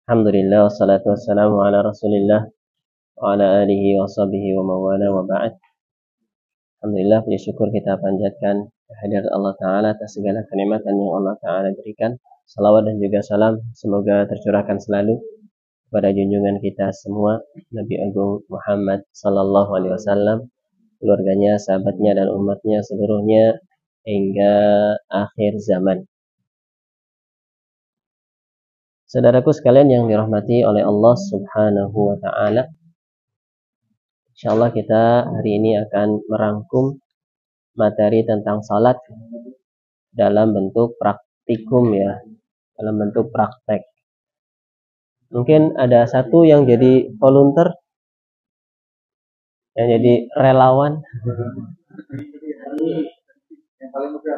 Alhamdulillah wassalatu wassalamu ala Rasulillah wa ala alihi wa sahbihi wa mawala wa ba'd. Alhamdulillah, puji syukur kita panjatkan kehadirat Allah Ta'ala atas segala kenikmatan yang Allah Ta'ala berikan. Salawat dan juga salam semoga tercurahkan selalu kepada junjungan kita semua, Nabi Agung Muhammad Sallallahu Alaihi Wasallam, keluarganya, sahabatnya, dan umatnya seluruhnya hingga akhir zaman. Saudaraku sekalian yang dirahmati oleh Allah Subhanahu wa Ta'ala, insyaallah kita hari ini akan merangkum materi tentang salat dalam bentuk praktikum ya, dalam bentuk praktek. Mungkin ada satu yang jadi volunteer, yang jadi relawan. Yang paling muda.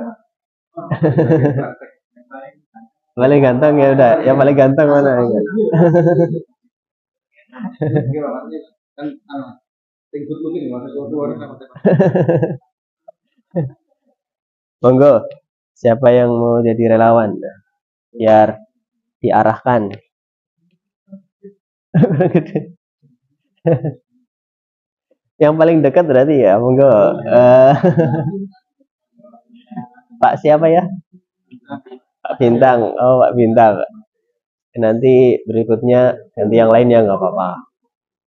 Paling ganteng ya udah, yang paling ganteng mana ya? Monggo, siapa yang mau jadi relawan? Biar diarahkan. Yang paling dekat berarti ya, monggo. Pak siapa ya? Pak Bintang. Oh, Pak Bintang. Nanti berikutnya ganti yang lain ya, nggak apa-apa.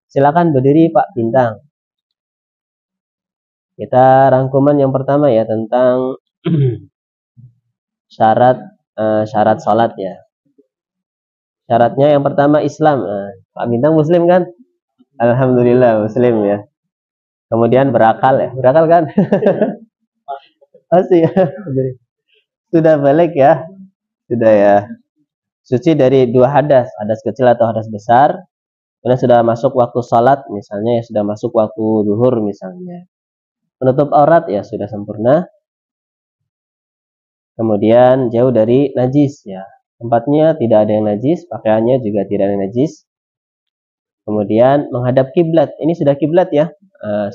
Silakan berdiri Pak Bintang. Kita rangkuman yang pertama ya tentang syarat salat ya. Syaratnya yang pertama Islam. Pak Bintang Muslim kan? Alhamdulillah Muslim ya. Kemudian berakal ya, berakal kan? Masih ya. Sudah balik ya, sudah ya. Suci dari dua hadas, hadas kecil atau hadas besar. Kemudian sudah masuk waktu salat, misalnya ya sudah masuk waktu zuhur misalnya. Menutup aurat ya sudah sempurna. Kemudian jauh dari najis ya. Tempatnya tidak ada yang najis, pakaiannya juga tidak ada yang najis. Kemudian menghadap kiblat. Ini sudah kiblat ya.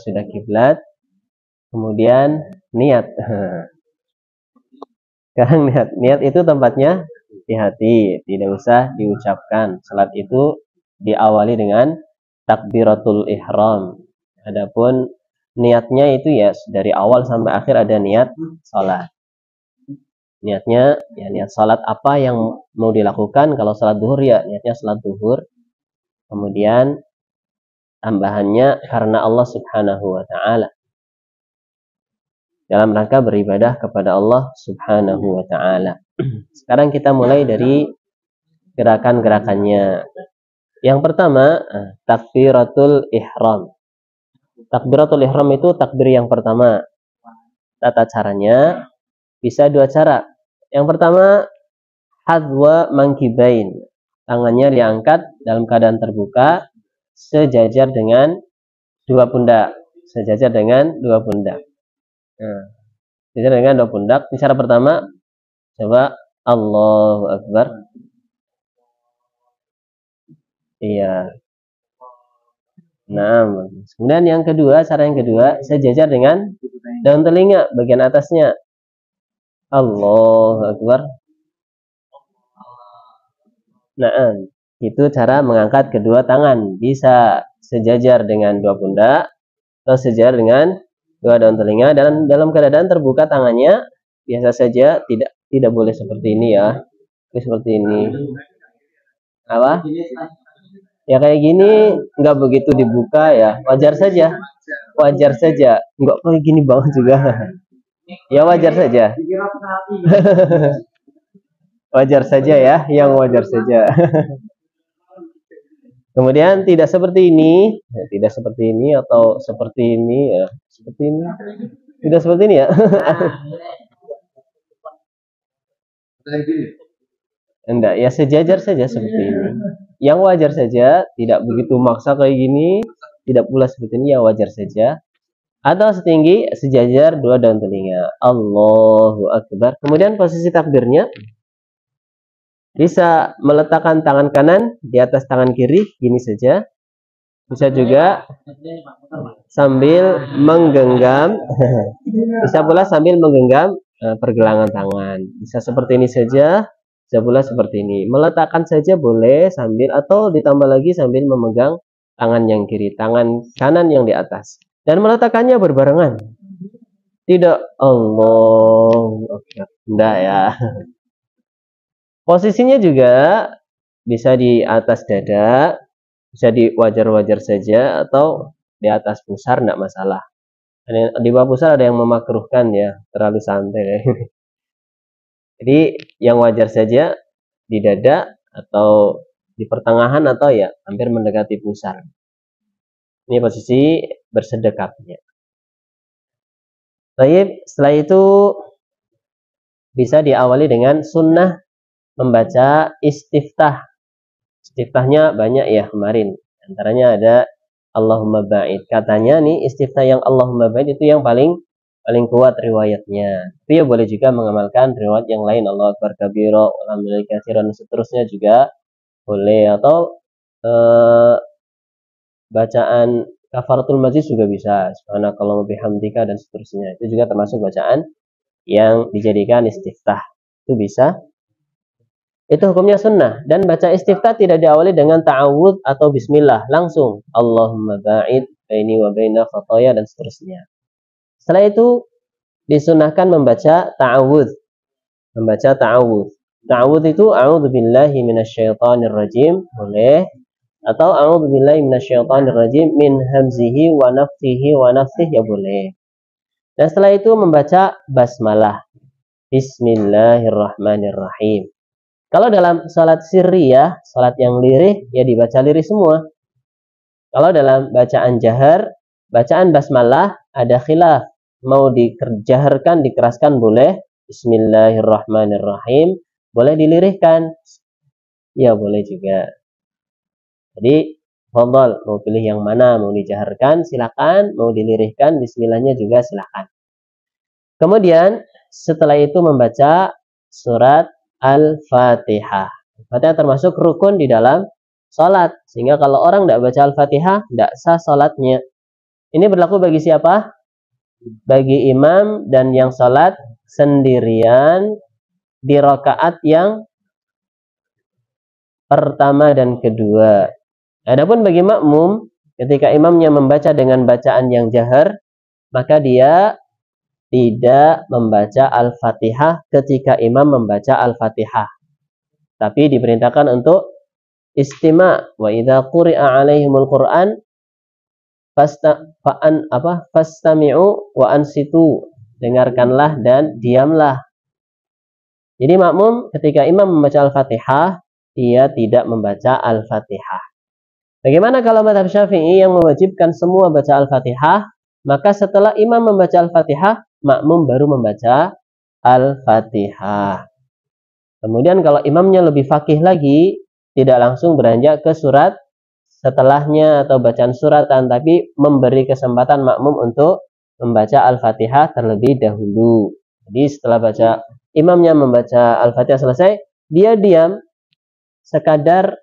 Sudah kiblat. Kemudian niat. Sekarang niat itu tempatnya di hati, tidak usah diucapkan. Salat itu diawali dengan takbiratul ihram. Adapun niatnya itu ya dari awal sampai akhir ada niat salat. Niatnya ya niat salat apa yang mau dilakukan. Kalau salat zuhur ya niatnya salat zuhur. Kemudian tambahannya karena Allah Subhanahu wa Ta'ala, dalam rangka beribadah kepada Allah Subhanahu wa Ta'ala. Sekarang kita mulai dari gerakan-gerakannya. Yang pertama, takbiratul ihram. Takbiratul ihram itu takbir yang pertama. Tata caranya bisa dua cara. Yang pertama, hadwa mangkibain. Tangannya diangkat dalam keadaan terbuka sejajar dengan dua pundak. Sejajar dengan dua pundak. Sejajar dengan dua pundak. Ini cara pertama. Coba Allahu Akbar. Iya. Nah, kemudian yang kedua, cara yang kedua, sejajar dengan daun telinga bagian atasnya. Allahu Akbar. Nah, itu cara mengangkat kedua tangan. Bisa sejajar dengan dua pundak atau sejajar dengan dua daun telinga. Dan dalam keadaan terbuka tangannya biasa saja, tidak boleh seperti ini ya. Seperti ini. Apa? Ya kayak gini nggak begitu dibuka ya, wajar saja. Wajar saja. Nggak kayak gini banget juga. Ya wajar saja. Wajar saja ya, yang wajar saja. Kemudian tidak seperti ini, ya, tidak seperti ini atau seperti ini ya, seperti ini. Tidak seperti ini ya. Enggak, ya sejajar saja seperti ini. Yang wajar saja, tidak begitu maksa kayak gini, tidak pula seperti ini, ya wajar saja. Atau setinggi sejajar dua daun telinga. Allahu Akbar. Kemudian posisi takbirnya bisa meletakkan tangan kanan di atas tangan kiri, gini saja. Bisa juga sambil menggenggam, bisa pula sambil menggenggam pergelangan tangan. Bisa seperti ini saja, bisa pula seperti ini. Meletakkan saja boleh sambil atau ditambah lagi sambil memegang tangan yang kiri, tangan kanan yang di atas. Dan meletakkannya berbarengan. Tidak Allah. Enggak ya. Posisinya juga bisa di atas dada, bisa di wajar-wajar saja atau di atas pusar, enggak masalah. Di bawah pusar ada yang memakruhkan ya, terlalu santai. Jadi yang wajar saja di dada atau di pertengahan atau ya hampir mendekati pusar. Ini posisi bersedekapnya. Baik, setelah itu bisa diawali dengan sunnah membaca istiftah. Istiftahnya banyak ya kemarin. Antaranya ada Allahumma ba'id. Katanya nih istiftah yang Allahumma ba'id itu yang paling kuat riwayatnya. Tapi ya boleh juga mengamalkan riwayat yang lain. Allahu akbar kabira, walhamdulillahi katsiran, dan seterusnya juga boleh. Atau bacaan kafaratul majlis juga bisa. Subhanakallahumma bihamdika dan seterusnya. Itu juga termasuk bacaan yang dijadikan istiftah. Itu bisa. Itu hukumnya sunnah. Dan baca istiftah tidak diawali dengan ta'awudz atau bismillah. Langsung. Allahumma ba'id baini wa baina khataya dan seterusnya. Setelah itu disunahkan membaca ta'awudz. Membaca ta'awudz. Ta'awudz itu a'udzubillahi minasyaitonir rajim. Boleh. Atau a'udzubillahi minasyaitonir rajim min hamzihi wa nafthihi wa nafthihi, ya boleh. Dan setelah itu membaca basmalah. Bismillahirrahmanirrahim. Kalau dalam salat sirriyah, salat yang lirih, ya dibaca lirih semua. Kalau dalam bacaan jahar, bacaan basmalah ada khilaf. Mau dijaharkan, dikeraskan boleh. Bismillahirrahmanirrahim. Boleh dilirihkan. Ya boleh juga. Jadi, fadhal, mau pilih yang mana? Mau dijaharkan, silakan. Mau dilirihkan, bismillahnya juga silakan. Kemudian, setelah itu membaca surat Al-Fatihah. Al-Fatihah termasuk rukun di dalam salat. Sehingga kalau orang tidak baca Al-Fatihah, tidak sah salatnya. Ini berlaku bagi siapa? Bagi imam dan yang salat sendirian di rakaat yang pertama dan kedua. Adapun bagi makmum, ketika imamnya membaca dengan bacaan yang jahar, maka dia tidak membaca Al-Fatihah ketika imam membaca Al-Fatihah. Tapi diperintahkan untuk istima'. Wa idza quri'a 'alaihimul Qur'an fastami'u wa ansitu. Dengarkanlah dan diamlah. Jadi makmum ketika imam membaca Al-Fatihah, dia tidak membaca Al-Fatihah. Bagaimana kalau mazhab Syafi'i yang mewajibkan semua baca Al-Fatihah? Maka setelah imam membaca Al-Fatihah, makmum baru membaca Al-Fatihah. Kemudian kalau imamnya lebih faqih lagi, tidak langsung beranjak ke surat setelahnya atau bacaan suratan, tapi memberi kesempatan makmum untuk membaca Al-Fatihah terlebih dahulu. Jadi setelah imamnya membaca Al-Fatihah selesai, dia diam, sekadar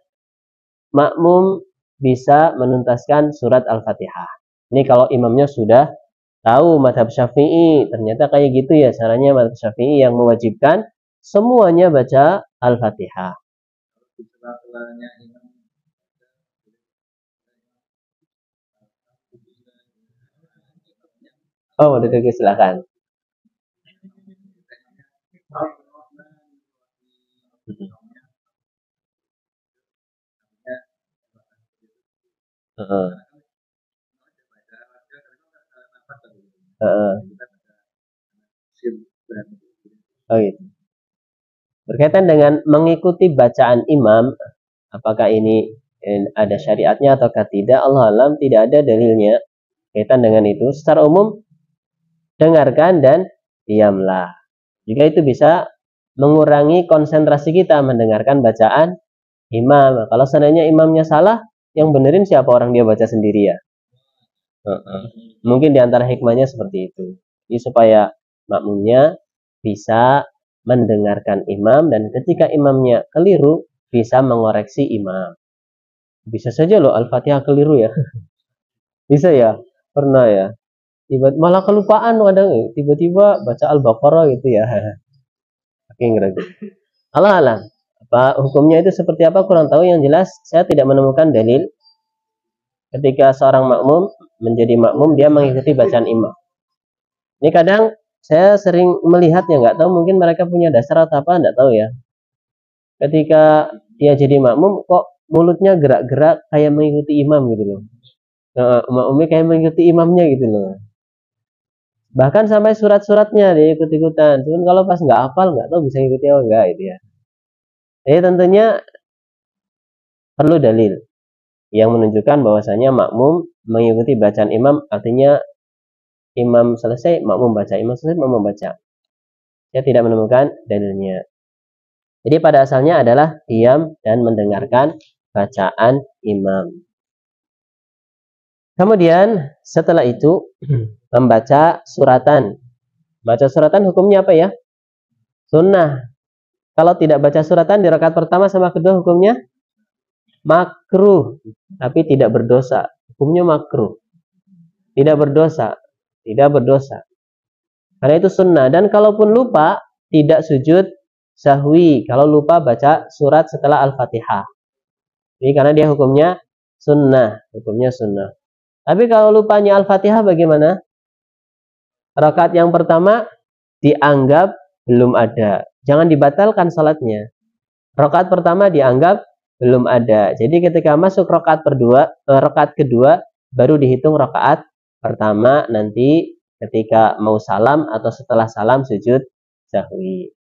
makmum bisa menuntaskan surat Al-Fatihah. Ini kalau imamnya sudah tahu mazhab Syafi'i, ternyata kayak gitu ya caranya mazhab Syafi'i yang mewajibkan semuanya baca Al-Fatihah. Oh, udah silakan. Oh gitu. Berkaitan dengan mengikuti bacaan imam, apakah ini ada syariatnya ataukah tidak? Allah alam, tidak ada dalilnya berkaitan dengan itu. Secara umum, dengarkan dan diamlah. Juga itu bisa mengurangi konsentrasi kita mendengarkan bacaan imam. Kalau seandainya imamnya salah, yang benerin siapa? Orang dia baca sendiri ya. Mungkin diantara hikmahnya seperti itu. Jadi supaya makmumnya bisa mendengarkan imam, dan ketika imamnya keliru bisa mengoreksi imam. Bisa saja loh Al-Fatihah keliru ya. Bisa ya, pernah ya. Malah kelupaan kadang, tiba-tiba baca Al-Baqarah gitu ya. Oke, ngerti. Allah alam. Apa hukumnya itu seperti apa kurang tahu, yang jelas saya tidak menemukan dalil ketika seorang makmum menjadi makmum dia mengikuti bacaan imam. Ini kadang saya sering melihatnya, nggak tahu mungkin mereka punya dasar atau apa, nggak tahu ya. Ketika dia jadi makmum kok mulutnya gerak-gerak kayak mengikuti imam gitu loh. Makmumnya kayak mengikuti imamnya gitu loh. Bahkan sampai surat-suratnya dia ikut-ikutan. Cuman kalau pas nggak hafal nggak tahu bisa ikuti apa enggak gitu ya. Jadi tentunya perlu dalil yang menunjukkan bahwasanya makmum mengikuti bacaan imam, artinya imam selesai makmum baca, imam selesai makmum baca. Saya tidak menemukan dalilnya. Jadi pada asalnya adalah diam dan mendengarkan bacaan imam. Kemudian setelah itu membaca suratan. Baca suratan hukumnya apa ya? Sunnah. Kalau tidak baca suratan di rakaat pertama sama kedua hukumnya makruh, tapi tidak berdosa. Hukumnya makruh. Tidak berdosa. Tidak berdosa. Karena itu sunnah. Dan kalaupun lupa, tidak sujud sahwi kalau lupa baca surat setelah Al-Fatihah. Ini karena dia hukumnya sunnah. Hukumnya sunnah. Tapi kalau lupanya Al-Fatihah bagaimana? Rakaat yang pertama dianggap belum ada. Jangan dibatalkan salatnya. Rakaat pertama dianggap belum ada. Jadi ketika masuk rakaat kedua baru dihitung rakaat pertama, nanti ketika mau salam atau setelah salam sujud sahwi.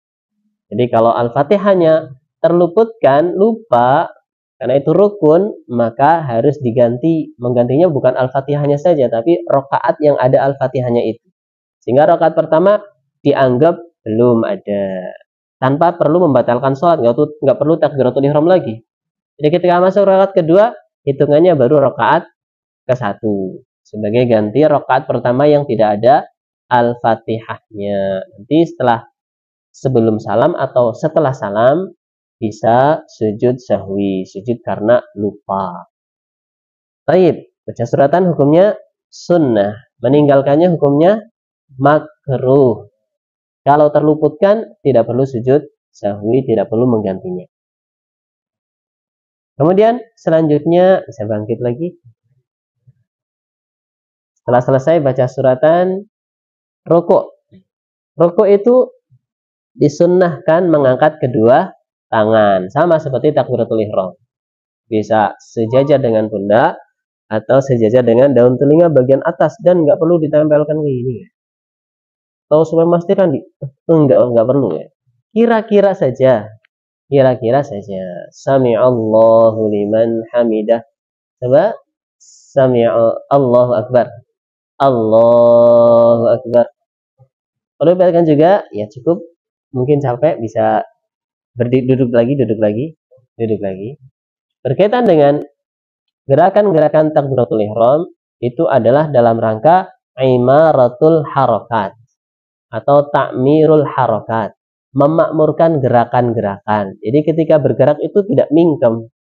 Jadi kalau Al-Fatihahnya terluputkan, lupa, karena itu rukun, maka harus diganti. Menggantinya bukan Al-Fatihahnya saja, tapi rakaat yang ada Al-Fatihahnya itu. Sehingga rakaat pertama dianggap belum ada. Tanpa perlu membatalkan sholat, nggak perlu takbiratul ihram lagi. Jadi ketika masuk rakaat kedua, hitungannya baru rakaat ke-1. Sebagai ganti rakaat pertama yang tidak ada Al-Fatihahnya. Nanti sebelum salam atau setelah salam, bisa sujud sahwi, sujud karena lupa. Baik, baca suratan hukumnya sunnah, meninggalkannya hukumnya makruh. Kalau terluputkan tidak perlu sujud sahwi, tidak perlu menggantinya. Kemudian selanjutnya saya bangkit lagi. Setelah selesai baca suratan, rukuk. Rukuk itu disunnahkan mengangkat kedua tangan, sama seperti takbiratul ihram. Bisa sejajar dengan pundak atau sejajar dengan daun telinga bagian atas, dan nggak perlu ditempelkan ke ini. Atau supaya memastikan enggak perlu ya. Kira-kira saja. Sami'allahu liman hamidah. Coba Allahu akbar. Allahu akbar. Perlu diperhatikan juga, ya cukup. Mungkin capek bisa duduk lagi. Berkaitan dengan gerakan-gerakan takbiratul ihram itu adalah dalam rangka imaratul harakat atau takmirul harakat, memakmurkan gerakan-gerakan. Jadi ketika bergerak itu tidak mingkem,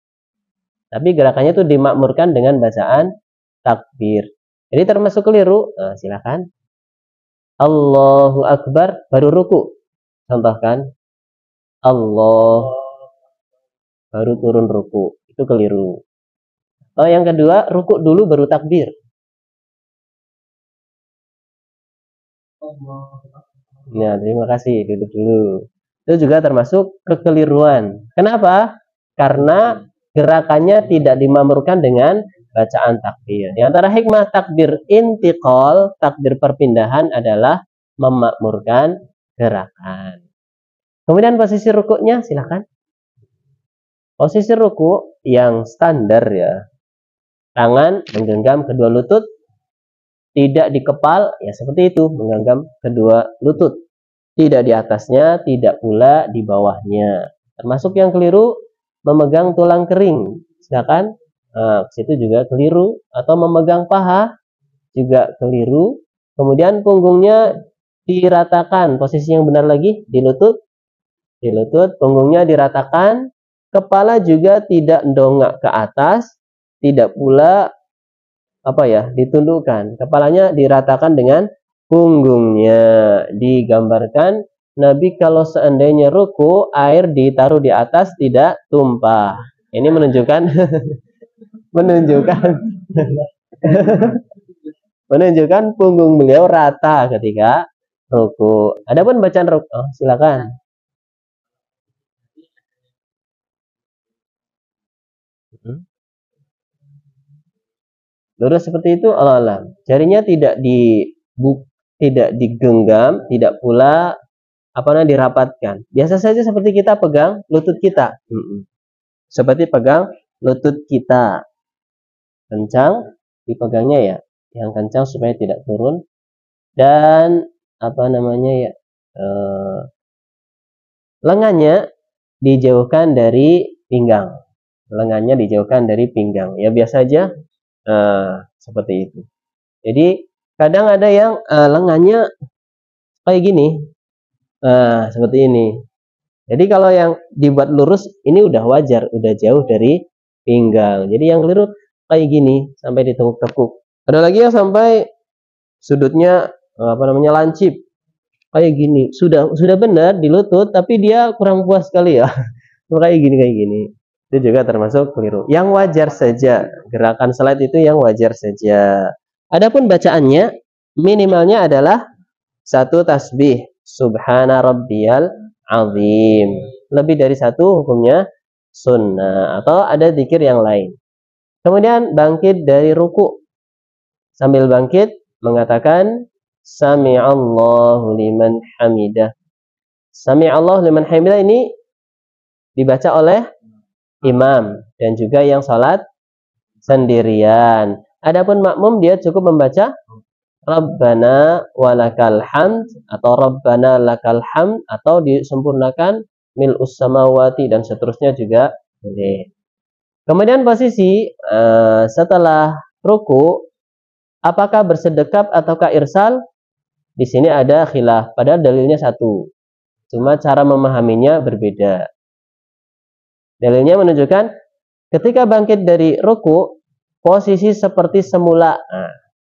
tapi gerakannya itu dimakmurkan dengan bacaan takbir. Jadi termasuk keliru, silakan. Allahu akbar baru ruku. Contohkan Allah baru turun ruku, itu keliru. Oh, yang kedua, ruku dulu baru takbir. Nah, terima kasih, duduk dulu. Itu juga termasuk kekeliruan. Kenapa? Karena gerakannya tidak dimakmurkan dengan bacaan takbir. Di antara hikmah takbir intiqal, takbir perpindahan adalah memakmurkan gerakan. Kemudian posisi rukuknya, silakan. Posisi ruku yang standar ya. Tangan menggenggam kedua lutut, tidak dikepal, ya seperti itu, menggenggam kedua lutut. Tidak di atasnya, tidak pula di bawahnya. Termasuk yang keliru, memegang tulang kering. Silakan, situ juga keliru. Atau memegang paha, juga keliru. Kemudian punggungnya diratakan. Posisi yang benar lagi, di lutut. Punggungnya diratakan. Kepala juga tidak dongak ke atas, tidak pula ditundukkan. Kepalanya diratakan dengan punggungnya. Digambarkan Nabi kalau seandainya ruku, air ditaruh di atas tidak tumpah. Ini menunjukkan menunjukkan menunjukkan punggung beliau rata ketika ruku. Adapun bacaan ruku, oh, silakan. Lurus seperti itu, Allah alam. Jarinya tidak digenggam, tidak pula apa namanya dirapatkan. Biasa saja seperti kita pegang lutut kita. Seperti pegang lutut kita. Kencang dipegangnya ya, yang kencang supaya tidak turun. Dan apa namanya ya, lengannya dijauhkan dari pinggang. Lengannya dijauhkan dari pinggang. Ya biasa aja seperti itu. Jadi kadang ada yang lengannya kayak gini, seperti ini. Jadi kalau yang dibuat lurus ini udah wajar, udah jauh dari pinggang. Jadi yang keliru kayak gini sampai ditekuk-tekuk. Ada lagi yang sampai sudutnya apa namanya lancip kayak gini. Sudah benar di lutut tapi dia kurang puas sekali ya. kayak gini. Itu juga termasuk keliru. Yang wajar saja, gerakan slide itu yang wajar saja. Adapun bacaannya minimalnya adalah satu tasbih, subhana rabbiyal azim. Lebih dari satu hukumnya sunnah atau ada zikir yang lain. Kemudian bangkit dari ruku. Sambil bangkit mengatakan sami'allahu liman hamidah. Sami'allahu liman hamidah ini dibaca oleh imam dan juga yang salat sendirian. Adapun makmum dia cukup membaca Rabbana walakal hamd atau Rabbana lakal hamd atau disempurnakan mil'us samawati dan seterusnya juga boleh. Kemudian posisi setelah ruku apakah bersedekap ataukah irsal? Di sini ada khilaf, padahal dalilnya satu. Cuma cara memahaminya berbeda. Dalilnya menunjukkan ketika bangkit dari ruku posisi seperti semula.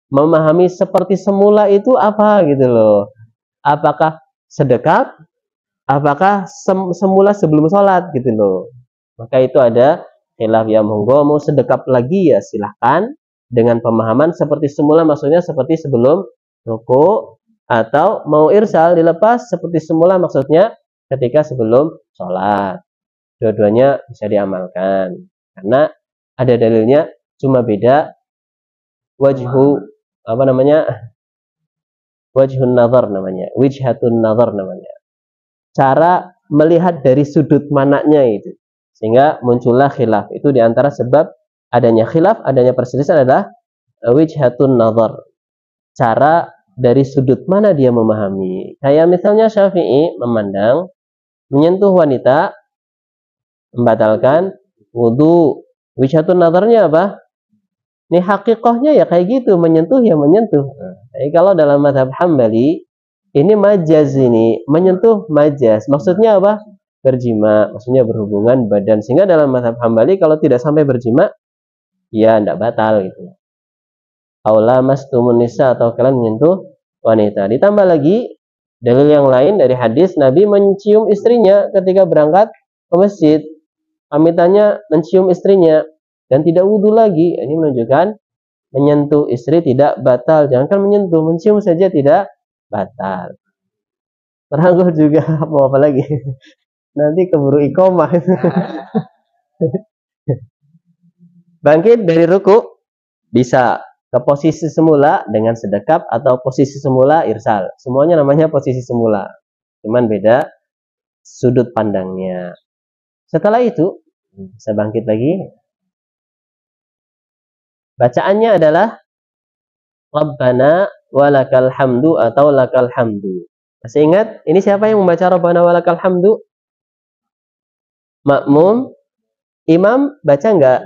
Memahami seperti semula itu apa gitu loh. Apakah sedekap? Apakah semula sebelum sholat gitu loh. Maka itu ada khilaf ya, monggo mau sedekap lagi ya silahkan. Dengan pemahaman seperti semula maksudnya seperti sebelum ruku, atau mau irsal dilepas seperti semula maksudnya ketika sebelum sholat. Dua-duanya bisa diamalkan karena ada dalilnya, cuma beda wajhu apa namanya, wajhun nazar namanya, wijhatun nazar namanya, cara melihat dari sudut mananya itu, sehingga muncullah khilaf. Itu diantara sebab adanya khilaf, adanya perselisihan adalah wijhatun nazar, cara dari sudut mana dia memahami. Kayak misalnya Syafi'i memandang menyentuh wanita membatalkan wudu. Wijhatun nazarnya apa? Ini hakikahnya ya kayak gitu, menyentuh ya menyentuh. Tapi kalau dalam mazhab Hambali ini majaz, ini menyentuh majaz. Maksudnya apa? Berjima, maksudnya berhubungan badan. Sehingga dalam mazhab Hambali kalau tidak sampai berjima ya tidak batal gitu. Aula mastumun nisa atau kalian menyentuh wanita. Ditambah lagi dalil yang lain dari hadis Nabi mencium istrinya ketika berangkat ke masjid. Pamitannya mencium istrinya dan tidak wudhu lagi. Ini menunjukkan menyentuh istri tidak batal. Jangan menyentuh, mencium saja tidak batal. Teranggur juga mau apa lagi? Nanti keburu iqomah. Bangkit dari ruku bisa ke posisi semula dengan sedekap atau posisi semula irsal. Semuanya namanya posisi semula. Cuman beda sudut pandangnya. Setelah itu bisa bangkit lagi. Bacaannya adalah Rabbana walakal hamdu atau lakal hamdu. Masih ingat? Ini siapa yang membaca Rabbana walakal hamdu? Makmum. Imam baca enggak?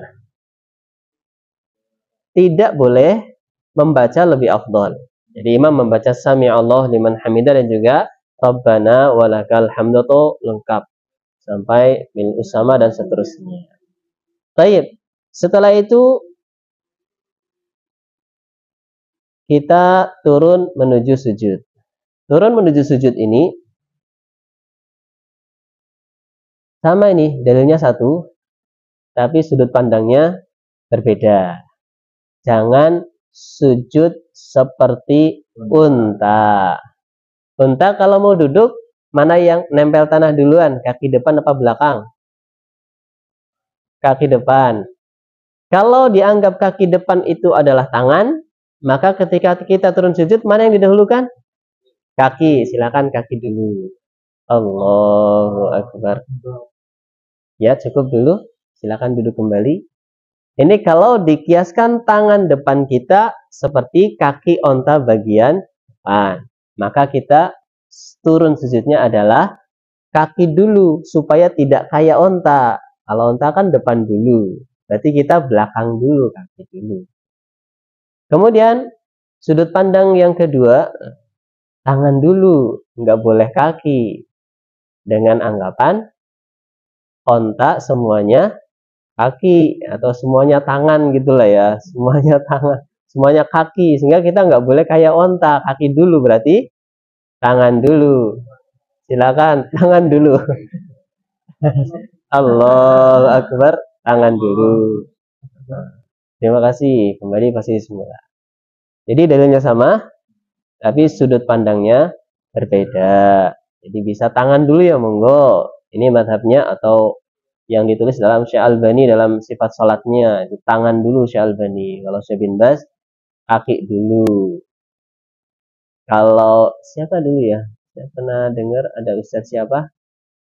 Tidak boleh membaca lebih afdal. Jadi imam membaca Sami'allahu liman hamidah dan juga Rabbana walakal hamdu itu lengkap sampai bil usama dan seterusnya. Baik. Setelah itu kita turun menuju sujud. Turun menuju sujud ini Sama ini, dalilnya satu, tapi sudut pandangnya berbeda. Jangan sujud seperti unta. Unta kalau mau duduk, mana yang nempel tanah duluan? Kaki depan apa belakang? Kaki depan. Kalau dianggap kaki depan itu adalah tangan, maka ketika kita turun sujud, mana yang didahulukan? Kaki. Silakan kaki dulu. Allahu Akbar. Ya, cukup dulu. Silakan duduk kembali. Ini kalau dikiaskan tangan depan kita seperti kaki onta bagian depan, maka kita turun sujudnya adalah kaki dulu supaya tidak kayak onta. Kalau onta kan depan dulu, berarti kita belakang dulu, kaki dulu. Kemudian sudut pandang yang kedua, tangan dulu, nggak boleh kaki. Dengan anggapan onta semuanya kaki atau semuanya tangan gitulah ya, semuanya tangan, semuanya kaki, sehingga kita nggak boleh kayak onta, kaki dulu berarti tangan dulu. Silakan tangan dulu. Allahu Akbar, tangan dulu. Terima kasih, kembali pasti semula. Jadi dalilnya sama, tapi sudut pandangnya berbeda. Jadi bisa tangan dulu ya monggo. Ini madhabnya atau yang ditulis dalam Syekh Albani dalam sifat sholatnya, itu tangan dulu Syekh Albani. Kalau Syekh bin Baz, kaki dulu. Kalau siapa dulu ya? Saya pernah dengar ada ustadz siapa?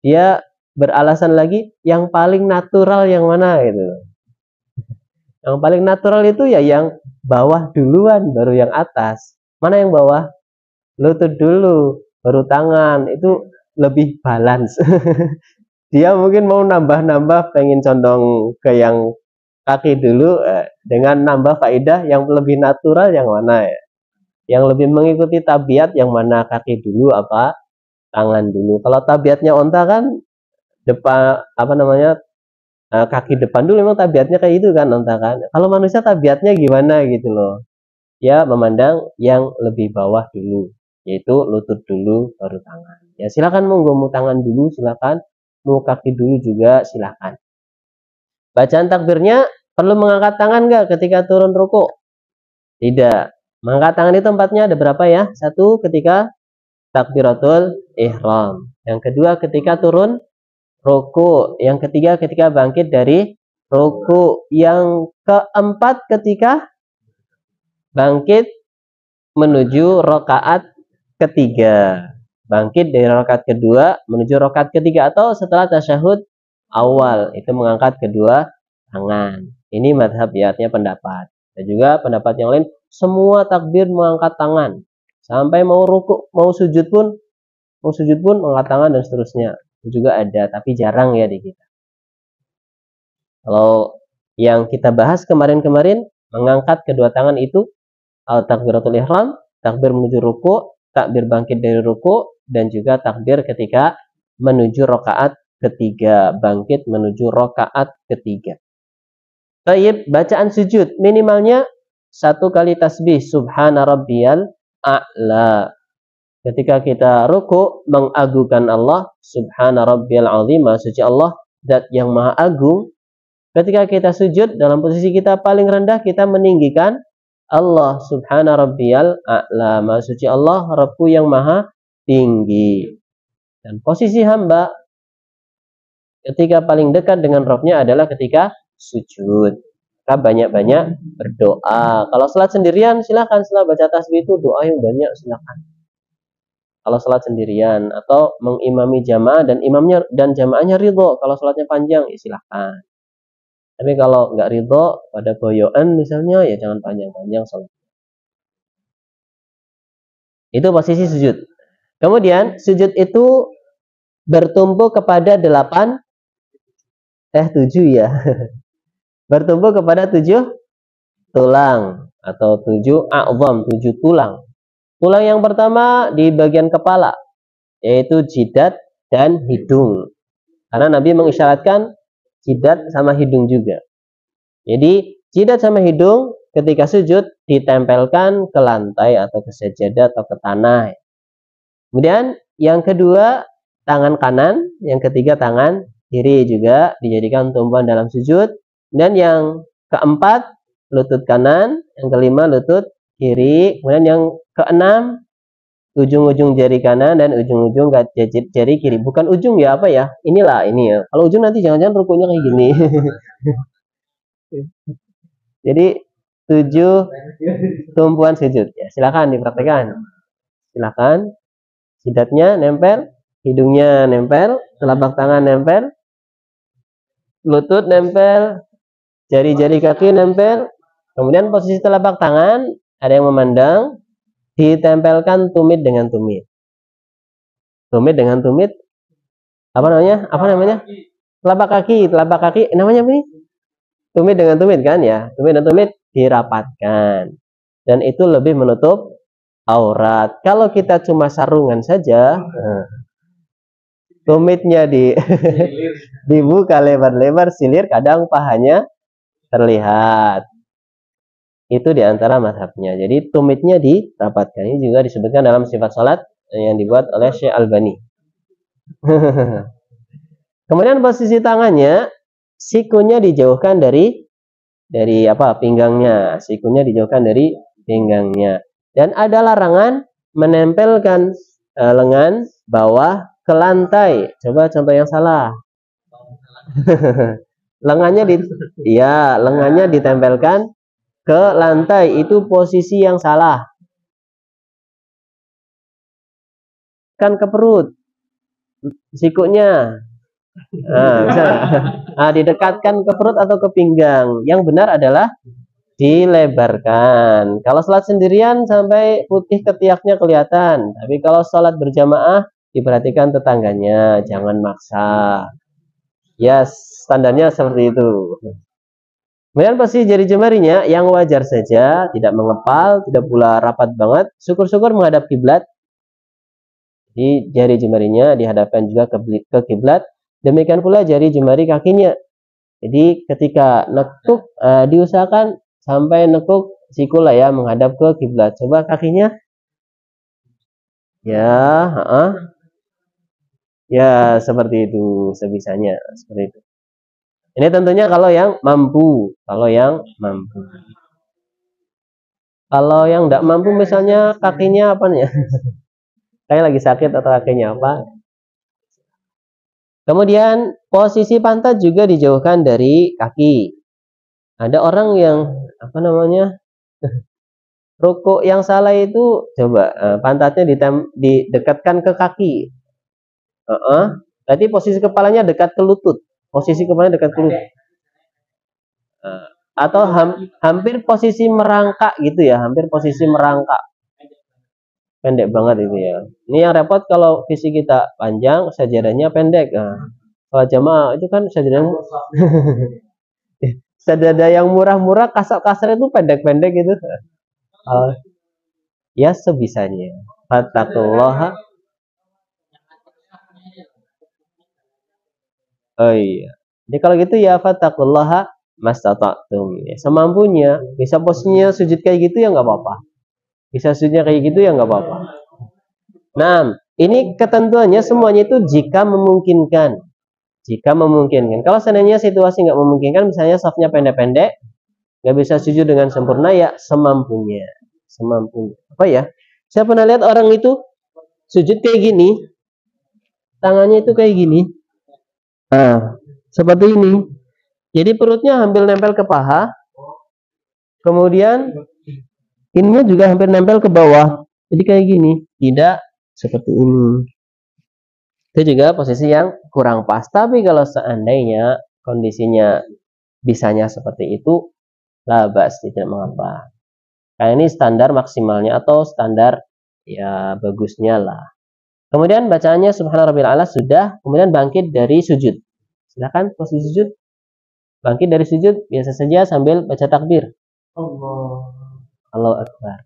Dia beralasan lagi yang paling natural yang mana gitu. Yang paling natural itu ya yang bawah duluan baru yang atas. Mana yang bawah? Lutut dulu, baru tangan. Itu lebih balance. Dia mungkin mau nambah-nambah pengen condong ke yang kaki dulu dengan nambah faedah yang lebih natural yang mana ya? Yang lebih mengikuti tabiat yang mana kaki dulu apa tangan dulu. Kalau tabiatnya onta kan depan apa namanya kaki depan dulu, memang tabiatnya kayak itu kan onta kan. Kalau manusia tabiatnya gimana gitu loh. Ya memandang yang lebih bawah dulu, yaitu lutut dulu baru tangan. Ya silakan monggo mau tangan dulu silakan, mau kaki dulu juga silakan. Bacaan takbirnya perlu mengangkat tangan nggak ketika turun ruku? Tidak. Mengangkat tangan itu tempatnya ada berapa ya? Satu ketika takbiratul ihram. Yang kedua ketika turun ruku. Yang ketiga ketika bangkit dari ruku. Yang keempat ketika bangkit menuju rakaat ketiga. Bangkit dari rakaat kedua menuju rakaat ketiga atau setelah tasyahud awal itu mengangkat kedua tangan. Ini madhab ya, artinya pendapat. Dan juga pendapat yang lain semua takbir mengangkat tangan. Sampai mau ruku, mau sujud pun mengangkat tangan dan seterusnya. Itu juga ada, tapi jarang ya di kita. Kalau yang kita bahas kemarin-kemarin mengangkat kedua tangan itu takbiratul ihram, takbir menuju ruku, takbir bangkit dari ruku, dan juga takbir ketika menuju rakaat ketiga, bangkit menuju rakaat ketiga. Taib, bacaan sujud minimalnya 1 kali tasbih subhana rabbiyal a'la. Ketika kita ruku mengagungkan Allah, subhana rabbiyal azim, suci Allah zat yang maha agung. Ketika kita sujud dalam posisi kita paling rendah, kita meninggikan Allah subhana rabbiyal a'la, maha suci Allah Rabbku yang maha tinggi. Dan posisi hamba ketika paling dekat dengan Rabbnya adalah ketika sujud. Maka banyak-banyak berdoa. Kalau salat sendirian silakan setelah baca tasbih itu doa yang banyak silakan. Kalau salat sendirian atau mengimami jamaah dan imamnya dan jamaahnya ridho, kalau salatnya panjang ya silakan. Tapi kalau nggak ridho pada boyoan misalnya ya jangan panjang-panjang salat. Itu posisi sujud. Kemudian sujud itu bertumpu kepada 7 ya. Bertumpu kepada 7 tulang atau 7 a'zam, 7 tulang. Tulang yang pertama di bagian kepala, yaitu jidat dan hidung. Karena Nabi mengisyaratkan jidat sama hidung juga. Jadi jidat sama hidung ketika sujud ditempelkan ke lantai atau ke sajadah atau ke tanah. Kemudian yang kedua tangan kanan, yang ketiga tangan kiri juga dijadikan tumpuan dalam sujud. Dan yang keempat, lutut kanan. Yang kelima, lutut kiri. Kemudian yang keenam, ujung-ujung jari kanan dan ujung-ujung jari kiri. Bukan ujung ya, apa ya? Inilah, ini ya. Kalau ujung nanti jangan-jangan rukunya kayak gini. Jadi 7 tumpuan sujud. Ya, silakan dipraktekkan. Silakan. Jidatnya nempel, hidungnya nempel, telapak tangan nempel, lutut nempel, jari-jari kaki nempel. Kemudian posisi telapak tangan ada yang memandang, ditempelkan tumit dengan tumit. Tumit dengan tumit. Apa namanya? Apa namanya? Telapak kaki namanya apa nih? Tumit dengan tumit kan ya? Tumit dan tumit dirapatkan. Dan itu lebih menutup aurat. Kalau kita cuma sarungan saja, tumitnya dibuka lebar-lebar, silir, kadang pahanya terlihat. Itu diantara mazhabnya. Jadi tumitnya dirapatkan. Ini juga disebutkan dalam sifat salat yang dibuat oleh Syekh Albani. Kemudian posisi tangannya, sikunya dijauhkan dari pinggangnya. Sikunya dijauhkan dari pinggangnya. Dan ada larangan menempelkan lengan bawah ke lantai. Coba contoh yang salah. lengannya ditempelkan ke lantai, itu posisi yang salah. Kan ke perut, sikunya. Didekatkan ke perut atau ke pinggang. Yang benar adalah dilebarkan. Kalau sholat sendirian sampai putih ketiaknya kelihatan. Tapi kalau sholat berjamaah, diperhatikan tetangganya, jangan maksa. Ya, standarnya seperti itu. Kemudian posisi jari jemarinya yang wajar saja, tidak mengepal, tidak pula rapat banget. Syukur-syukur menghadap kiblat. Jadi jari jemarinya dihadapkan juga ke kiblat. Demikian pula jari jemari kakinya. Jadi ketika nekuk, diusahakan sampai nekuk siku lah ya, menghadap ke kiblat. Coba kakinya. Ya, seperti itu sebisanya, seperti itu. Ini tentunya kalau yang mampu. Kalau yang tidak mampu, misalnya kakinya apa nih? Kayak lagi sakit atau kakinya apa? Kemudian posisi pantat juga dijauhkan dari kaki. Ada orang yang rukuk yang salah itu, coba pantatnya didekatkan ke kaki. Berarti posisi kepalanya dekat ke lutut. Posisi kepalanya dekat ke lutut. Atau hampir posisi merangkak gitu ya, hampir posisi merangkak. Pendek banget itu ya. Ini yang repot kalau visi kita panjang, sajadahnya pendek. Kalau jamaah itu kan sajadah yang murah-murah, kasar-kasar itu pendek-pendek gitu. Ya sebisanya. Fattaqullaha. Oh iya. Jadi kalau gitu ya fattaqullaha mastata'tum. Ya, semampunya. Bisa posisinya sujud kayak gitu ya nggak apa-apa. Bisa sujudnya kayak gitu ya nggak apa-apa. Nah, ini ketentuannya semuanya itu jika memungkinkan. Jika memungkinkan. Kalau seandainya situasi nggak memungkinkan, misalnya safnya pendek-pendek, nggak bisa sujud dengan sempurna, ya semampunya. Semampunya. Apa ya? Saya pernah lihat orang itu sujud kayak gini, tangannya itu kayak gini. Seperti ini. Jadi perutnya hampir nempel ke paha. Kemudian ininya juga hampir nempel ke bawah. Jadi kayak gini. Tidak seperti ini. Itu juga posisi yang kurang pas. Tapi kalau seandainya kondisinya bisanya seperti itu, lah bas, tidak mengapa. Nah, ini standar maksimalnya atau standar ya bagusnya lah. Kemudian bacaannya subhana rabbil a'la sudah, kemudian bangkit dari sujud. Silakan posisi sujud. Bangkit dari sujud biasa saja sambil baca takbir. Allahu Akbar.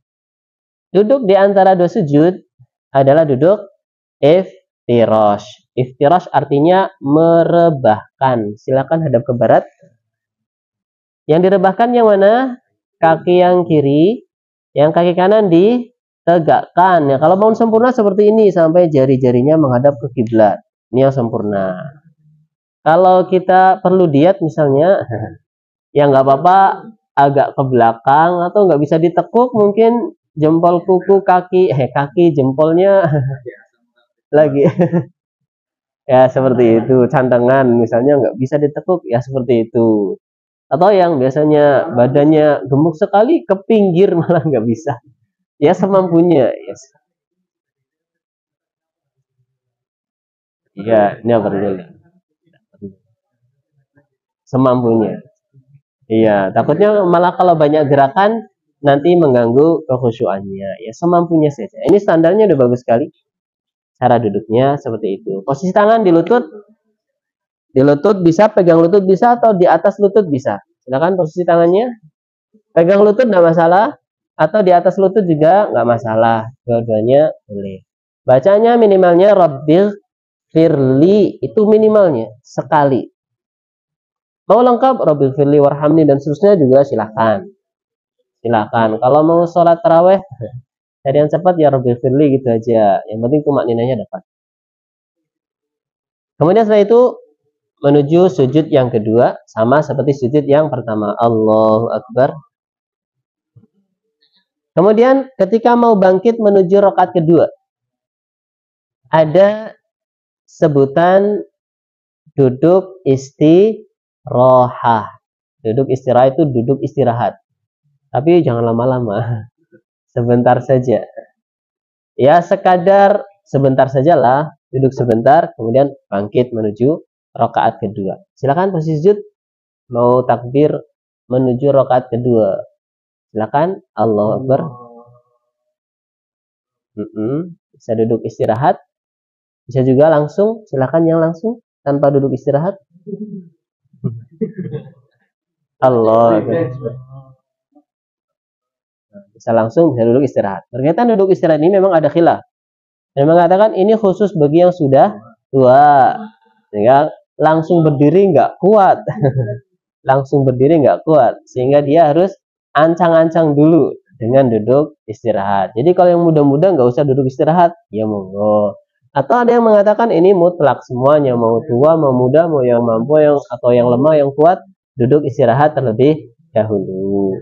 Duduk di antara dua sujud adalah duduk iftirash. Iftirash artinya merebahkan. Silakan hadap ke barat. Yang direbahkan yang mana? Kaki yang kiri, yang kaki kanan ditegakkan. Ya, kalau bangun sempurna seperti ini sampai jari-jarinya menghadap ke kiblat. Ini yang sempurna. Kalau kita perlu diet misalnya, ya nggak apa-apa agak ke belakang atau nggak bisa ditekuk, mungkin jempol kuku kaki jempolnya lagi ya seperti itu, cantengan misalnya nggak bisa ditekuk ya seperti itu. Atau yang biasanya badannya gemuk sekali ke pinggir malah nggak bisa, ya semampunya. Yes. Iya, ini perlu semampunya. Iya, takutnya malah kalau banyak gerakan nanti mengganggu kekhusyuannya. Ya semampunya saja. Ini standarnya udah bagus sekali. Cara duduknya seperti itu. Posisi tangan di lutut bisa, pegang lutut bisa, atau di atas lutut bisa. Silakan posisi tangannya. Pegang lutut nggak masalah, atau di atas lutut juga nggak masalah. Dua-duanya boleh. Bacanya minimalnya Rabbil Firli, itu minimalnya sekali. Mau lengkap Rabbil Firli warhamni dan seterusnya juga silahkan. Silahkan. Kalau mau sholat taraweh cari yang cepat ya Rabbil Firli gitu aja. Yang penting tumak ninanya dapat. Kemudian setelah itu menuju sujud yang kedua, sama seperti sujud yang pertama. Allahu Akbar. Kemudian ketika mau bangkit menuju rakaat kedua, ada sebutan duduk istirohah. Duduk istirahat itu duduk istirahat. Tapi jangan lama-lama. Sebentar saja. Ya sekadar sebentar sajalah, duduk sebentar, kemudian bangkit menuju rakaat kedua. Silakan posisi sujud, mau takbir menuju rakaat kedua. Silakan, Allahu Akbar. Bisa duduk istirahat, bisa juga langsung. Silakan yang langsung tanpa duduk istirahat. Allah Akbar. Bisa langsung, bisa duduk istirahat. Berkaitan duduk istirahat ini memang ada khilaf. Dan mengatakan ini khusus bagi yang sudah tua, sehingga langsung berdiri nggak kuat. Langsung berdiri nggak kuat, sehingga dia harus ancang-ancang dulu dengan duduk istirahat. Jadi kalau yang muda-muda nggak usah duduk istirahat, ya monggo. Atau ada yang mengatakan ini mutlak semuanya, mau tua, mau muda, mau yang mampu, atau yang lemah, yang kuat, duduk istirahat terlebih dahulu.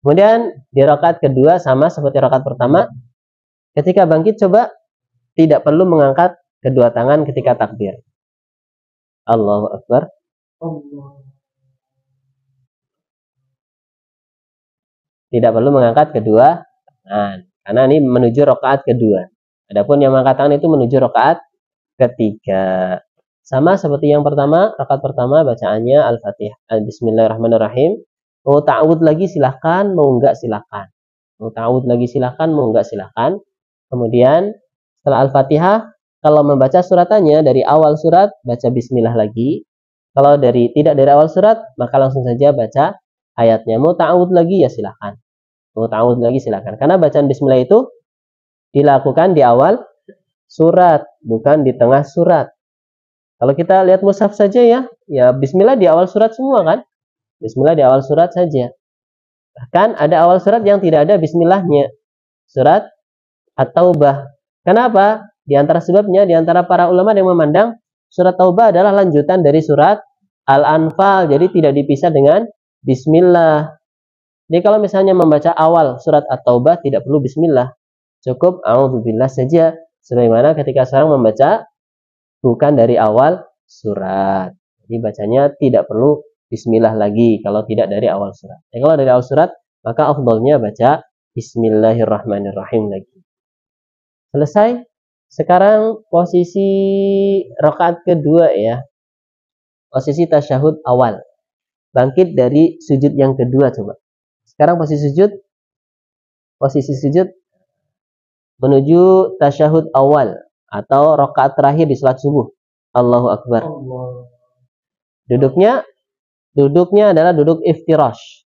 Kemudian di rakaat kedua sama seperti rakaat pertama, ketika bangkit coba tidak perlu mengangkat kedua tangan ketika takbir. Allahu Akbar. Tidak perlu mengangkat kedua tangan, karena ini menuju rakaat kedua. Adapun yang mengangkat tangan itu menuju rakaat ketiga. Sama seperti yang pertama, rakaat pertama bacaannya Al-Fatihah, Bismillahirrahmanirrahim. Mau ta'awud lagi silahkan, mau enggak silahkan. Mau ta'awud lagi silahkan, mau enggak silahkan. Kemudian setelah Al-Fatihah, kalau membaca suratannya dari awal surat, baca Bismillah lagi. Kalau tidak dari awal surat, maka langsung saja baca ayatnya. Mau ta'awud lagi ya silahkan. Mau ta'awud lagi silahkan. Karena bacaan Bismillah itu dilakukan di awal surat, bukan di tengah surat. Kalau kita lihat mushaf saja ya Bismillah di awal surat semua kan? Bismillah di awal surat saja. Bahkan ada awal surat yang tidak ada Bismillahnya. Surat At-Taubah. Kenapa? Di antara sebabnya, di antara para ulama yang memandang surat Taubah adalah lanjutan dari surat Al-Anfal. Jadi tidak dipisah dengan Bismillah. Jadi kalau misalnya membaca awal surat At-Taubah tidak perlu Bismillah. Cukup A'udzubillah saja. Sebagaimana ketika seorang membaca bukan dari awal surat. Jadi bacanya tidak perlu Bismillah lagi kalau tidak dari awal surat. Kalau dari awal surat, maka afdalnya baca Bismillahirrahmanirrahim lagi. Selesai. Sekarang posisi rakaat kedua ya. Posisi tasyahud awal. Bangkit dari sujud yang kedua coba. Sekarang posisi sujud. Posisi sujud menuju tasyahud awal atau rakaat terakhir di salat subuh. Allahu Akbar. Duduknya adalah duduk iftirash.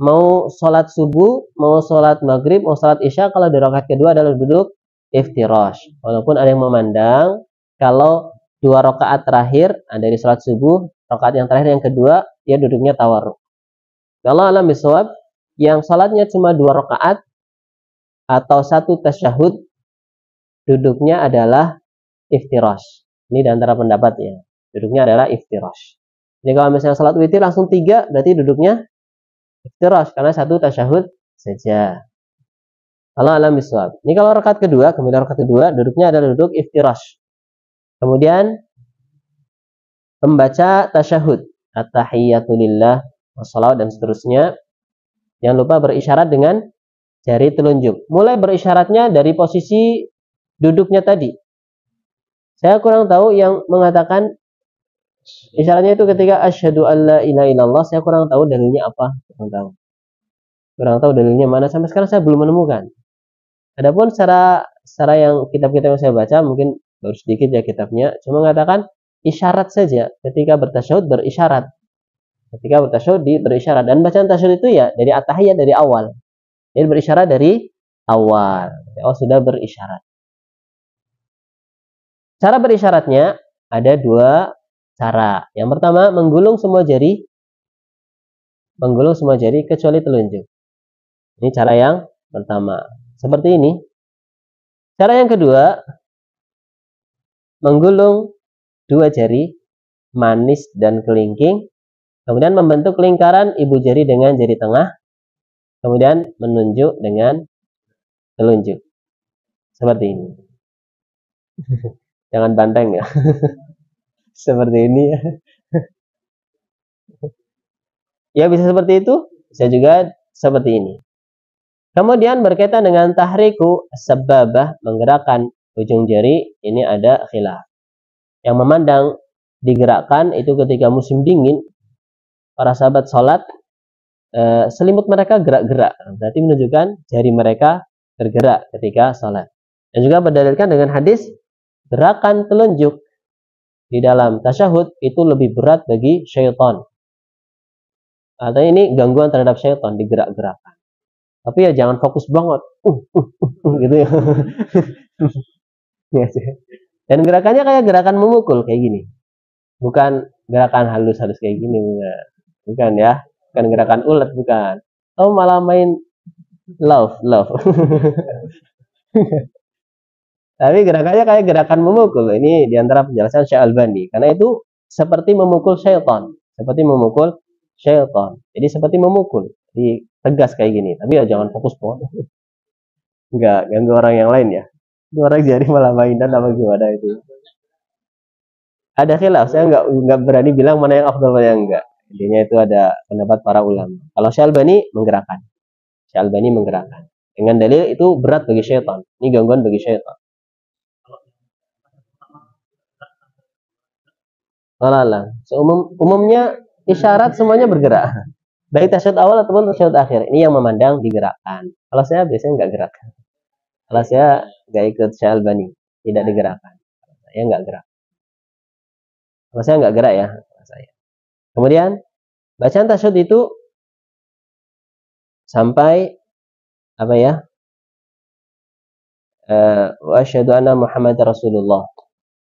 Mau sholat subuh, mau sholat maghrib, mau sholat isya, kalau di rakaat kedua adalah duduk iftirash. Walaupun ada yang memandang kalau 2 rakaat terakhir dari sholat subuh, rakaat yang terakhir yang kedua, dia duduknya tawarruk. Kalau alam bisawab, yang sholatnya cuma 2 rakaat atau 1 tasyahud, duduknya adalah iftirash. Ini di antara pendapat ya. Duduknya adalah iftirash. Jadi kalau misalnya salat witir langsung 3, berarti duduknya iftirash karena satu tasyahud saja. Allah alam bisawab. Ini kalau rakaat kedua, kemudian rakaat kedua duduknya adalah duduk iftirash. Kemudian membaca tasyahud, at-tahiyyatulillah, wassalawat dan seterusnya. Jangan lupa berisyarat dengan jari telunjuk. Mulai berisyaratnya dari posisi duduknya tadi. Saya kurang tahu yang mengatakan isyaratnya itu ketika asyhadu alla ilaha illallah, saya kurang tahu dalilnya apa, kurang tahu dalilnya mana, sampai sekarang saya belum menemukan. Adapun secara yang kitab-kitab yang saya baca, mungkin baru sedikit ya kitabnya, cuma mengatakan isyarat saja ketika bertasyahud berisyarat. Ketika bertasyahud berisyarat, dan bacaan tasyahud itu ya dari at-tahiyyat, dari awal. Jadi berisyarat dari awal. Oh, sudah berisyarat. Cara berisyaratnya ada 2 cara. Yang pertama, menggulung semua jari kecuali telunjuk. Ini cara yang pertama. Seperti ini. Cara yang kedua, menggulung 2 jari manis dan kelingking, kemudian membentuk lingkaran ibu jari dengan jari tengah, kemudian menunjuk dengan telunjuk. Seperti ini. Jangan banteng ya. Seperti ini ya. Ya bisa seperti itu, bisa juga seperti ini. Kemudian berkaitan dengan tahriku sababah, menggerakkan ujung jari, ini ada khilaf. Yang memandang digerakkan itu ketika musim dingin, para sahabat sholat, selimut mereka gerak-gerak. Berarti menunjukkan jari mereka bergerak ketika sholat. Dan juga berdalilkan dengan hadis, gerakan telunjuk di dalam tasyahud itu lebih berat bagi syaitan. Artinya ini gangguan terhadap syaitan, digerak-gerakkan. Tapi ya jangan fokus banget, gitu ya. Dan gerakannya kayak gerakan memukul kayak gini, bukan gerakan halus-halus kayak gini, bukan ya, bukan gerakan ulet, bukan. Oh malah main love. Tapi gerakannya kayak gerakan memukul. Ini diantara penjelasan Syekh Albani. Karena itu seperti memukul syaitan. Jadi seperti memukul. Jadi tegas kayak gini. Tapi ya jangan fokus banget. Enggak ganggu orang yang lain ya. Itu orang jadi malah mainan apa gimana itu. Ada khilaf. Saya enggak berani bilang mana yang afdal mana yang enggak. Intinya itu ada pendapat para ulama. Kalau Syekh Albani menggerakkan. Dengan dalil itu berat bagi syaitan. Ini gangguan bagi syaitan. Umumnya isyarat semuanya bergerak, baik tasyahud awal ataupun tasyahud akhir. Ini yang memandang digerakkan. Kalau saya biasanya nggak gerak. Kalau saya nggak ikut Syekh Albani, tidak digerakkan. Saya nggak gerak. Kalau saya nggak gerak ya, saya. Kemudian bacaan tasyahud itu sampai apa ya? Wa asyhadu anna Muhammadar Rasulullah.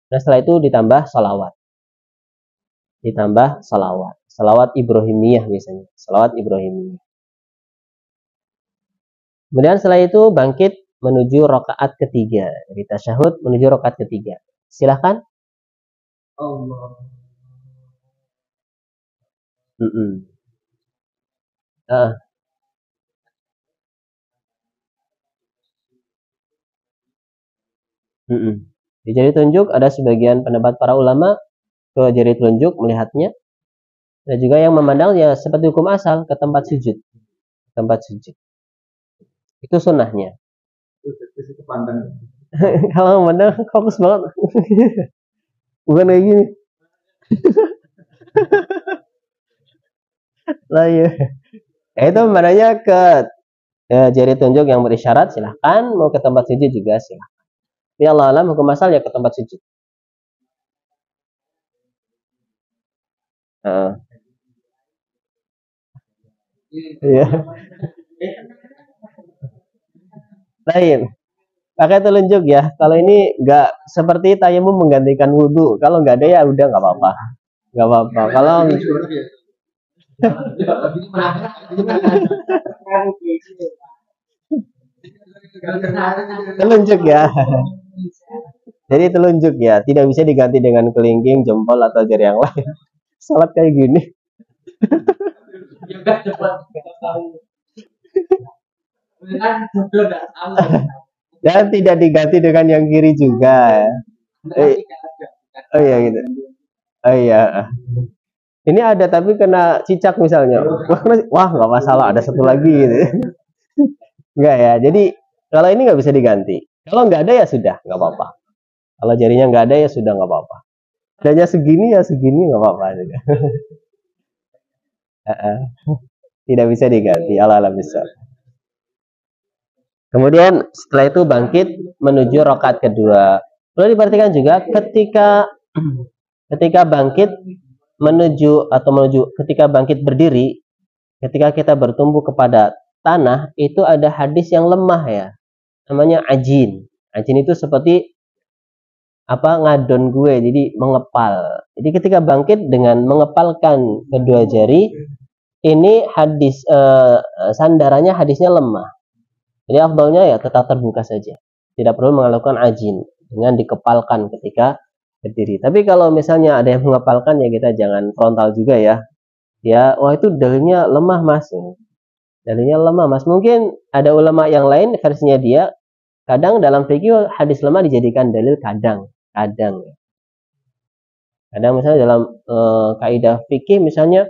Nah setelah itu ditambah salawat. Salawat Ibrahimiyah biasanya, salawat Ibrahimiyah. Kemudian setelah itu bangkit menuju rakaat ketiga, dari tasyahud menuju rakaat ketiga. Silahkan. Allah. Di jari tunjuk ada sebagian pendapat para ulama ke jari telunjuk melihatnya, dan juga yang memandang ya seperti hukum asal ke tempat sujud. Itu sunnahnya. Kalau memandang fokus banget. Bukan kayak gini. Lah ya. Itu memandangnya ke jari tunjuk yang berisyarat, silahkan. Mau ke tempat sujud juga silahkan. Ya Allah alam, hukum asal ya ke tempat sujud. Iya. Lain. Pakai telunjuk ya. Kalau ini nggak seperti tayamum menggantikan wudhu. Kalau nggak ada ya udah nggak apa-apa. Kalau telunjuk ya. Jadi telunjuk ya, tidak bisa diganti dengan kelingking, jempol atau jari yang lain. Salat kayak gini. Dan tidak diganti dengan yang kiri juga. Oh iya gitu. Oh iya. Ini ada tapi kena cicak misalnya. Wah nggak masalah, ada satu lagi gitu. Enggak ya. Jadi kalau ini nggak bisa diganti. Kalau nggak ada ya sudah, nggak apa-apa. Kalau jarinya nggak ada ya sudah nggak apa-apa. Adanya segini ya segini nggak apa-apa juga. Tidak bisa diganti. Allah bisa. Kemudian setelah itu bangkit menuju rakaat kedua. Perlu diperhatikan juga ketika bangkit ketika bangkit berdiri, ketika kita bertumbuh kepada tanah, itu ada hadis yang lemah ya. Namanya ajin. Ajin itu seperti ngadon gue, jadi mengepal. Jadi ketika bangkit dengan mengepalkan kedua jari, ini hadis sandarannya hadisnya lemah. Jadi afdalnya ya tetap terbuka saja. Tidak perlu melakukan ajin dengan dikepalkan ketika berdiri. Tapi kalau misalnya ada yang mengepalkan ya kita jangan frontal juga ya. Ya, wah itu dalilnya lemah mas. Dalilnya lemah mas. Mungkin ada ulama yang lain versinya dia. Kadang dalam fikih hadis lemah dijadikan dalil kadang. Kadang misalnya dalam kaidah fikih misalnya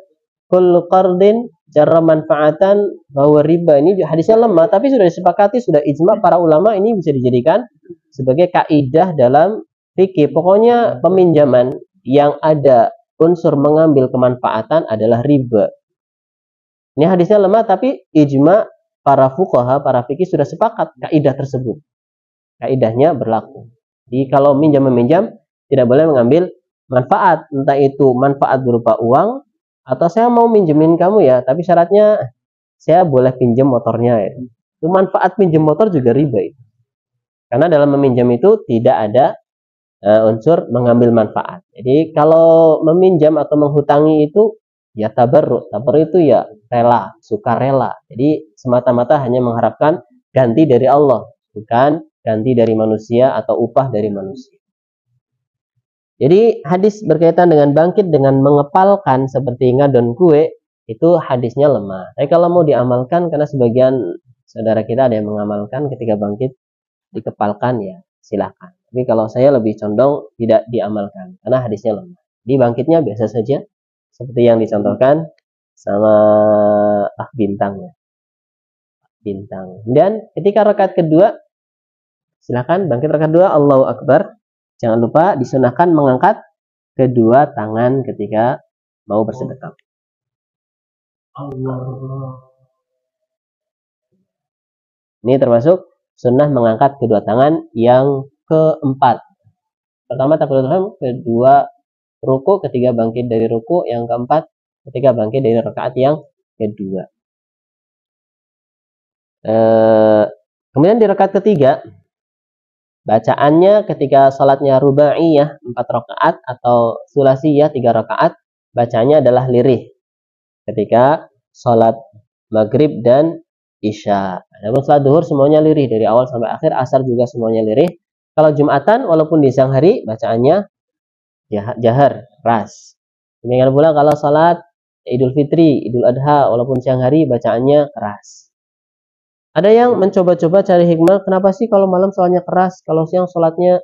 kullu qardin jarra manfaatan bahwa riba, ini hadisnya lemah tapi sudah disepakati, sudah ijma para ulama, ini bisa dijadikan sebagai kaidah dalam fikih. Pokoknya peminjaman yang ada unsur mengambil kemanfaatan adalah riba. Ini hadisnya lemah tapi ijma para fuqaha, para fikih sudah sepakat kaidah tersebut. Kaidahnya berlaku. Jadi kalau minjam-meminjam tidak boleh mengambil manfaat, entah itu manfaat berupa uang atau saya mau minjemin kamu ya, tapi syaratnya saya boleh pinjam motornya ya. Itu manfaat pinjam motor juga riba itu. Karena dalam meminjam itu tidak ada unsur mengambil manfaat. Jadi kalau meminjam atau menghutangi itu ya tabarruk. Tabarruk itu ya rela, sukarela. Jadi semata-mata hanya mengharapkan ganti dari Allah, bukan ganti dari manusia atau upah dari manusia. Jadi hadis berkaitan dengan bangkit dengan mengepalkan seperti ngadon kue, itu hadisnya lemah. Tapi kalau mau diamalkan, karena sebagian saudara kita ada yang mengamalkan ketika bangkit dikepalkan ya silakan. Tapi kalau saya lebih condong tidak diamalkan karena hadisnya lemah. Di bangkitnya biasa saja seperti yang dicontohkan sama bintang ya. Bintang. Dan ketika rakaat kedua silakan bangkit rakaat kedua, Allahu Akbar. Jangan lupa disunahkan mengangkat kedua tangan ketika mau bersedekap. Allah. Ini termasuk sunnah mengangkat kedua tangan yang keempat. Pertama takbiratul ihram, kedua ruku, ketiga bangkit dari ruku, yang keempat ketika bangkit dari rakaat yang kedua. Kemudian di rakaat ketiga bacaannya ketika salatnya rubaiyah 4 rakaat atau sulasiyah 3 rakaat, bacanya adalah lirih ketika salat maghrib dan isya. Adapun salat duhur semuanya lirih dari awal sampai akhir, asar juga semuanya lirih. Kalau Jumatan walaupun di siang hari bacaannya jahar, ras. Demikian pula kalau salat Idul Fitri, Idul Adha walaupun siang hari bacaannya keras. Ada yang mencoba-coba cari hikmah, kenapa sih kalau malam sholatnya keras, kalau siang sholatnya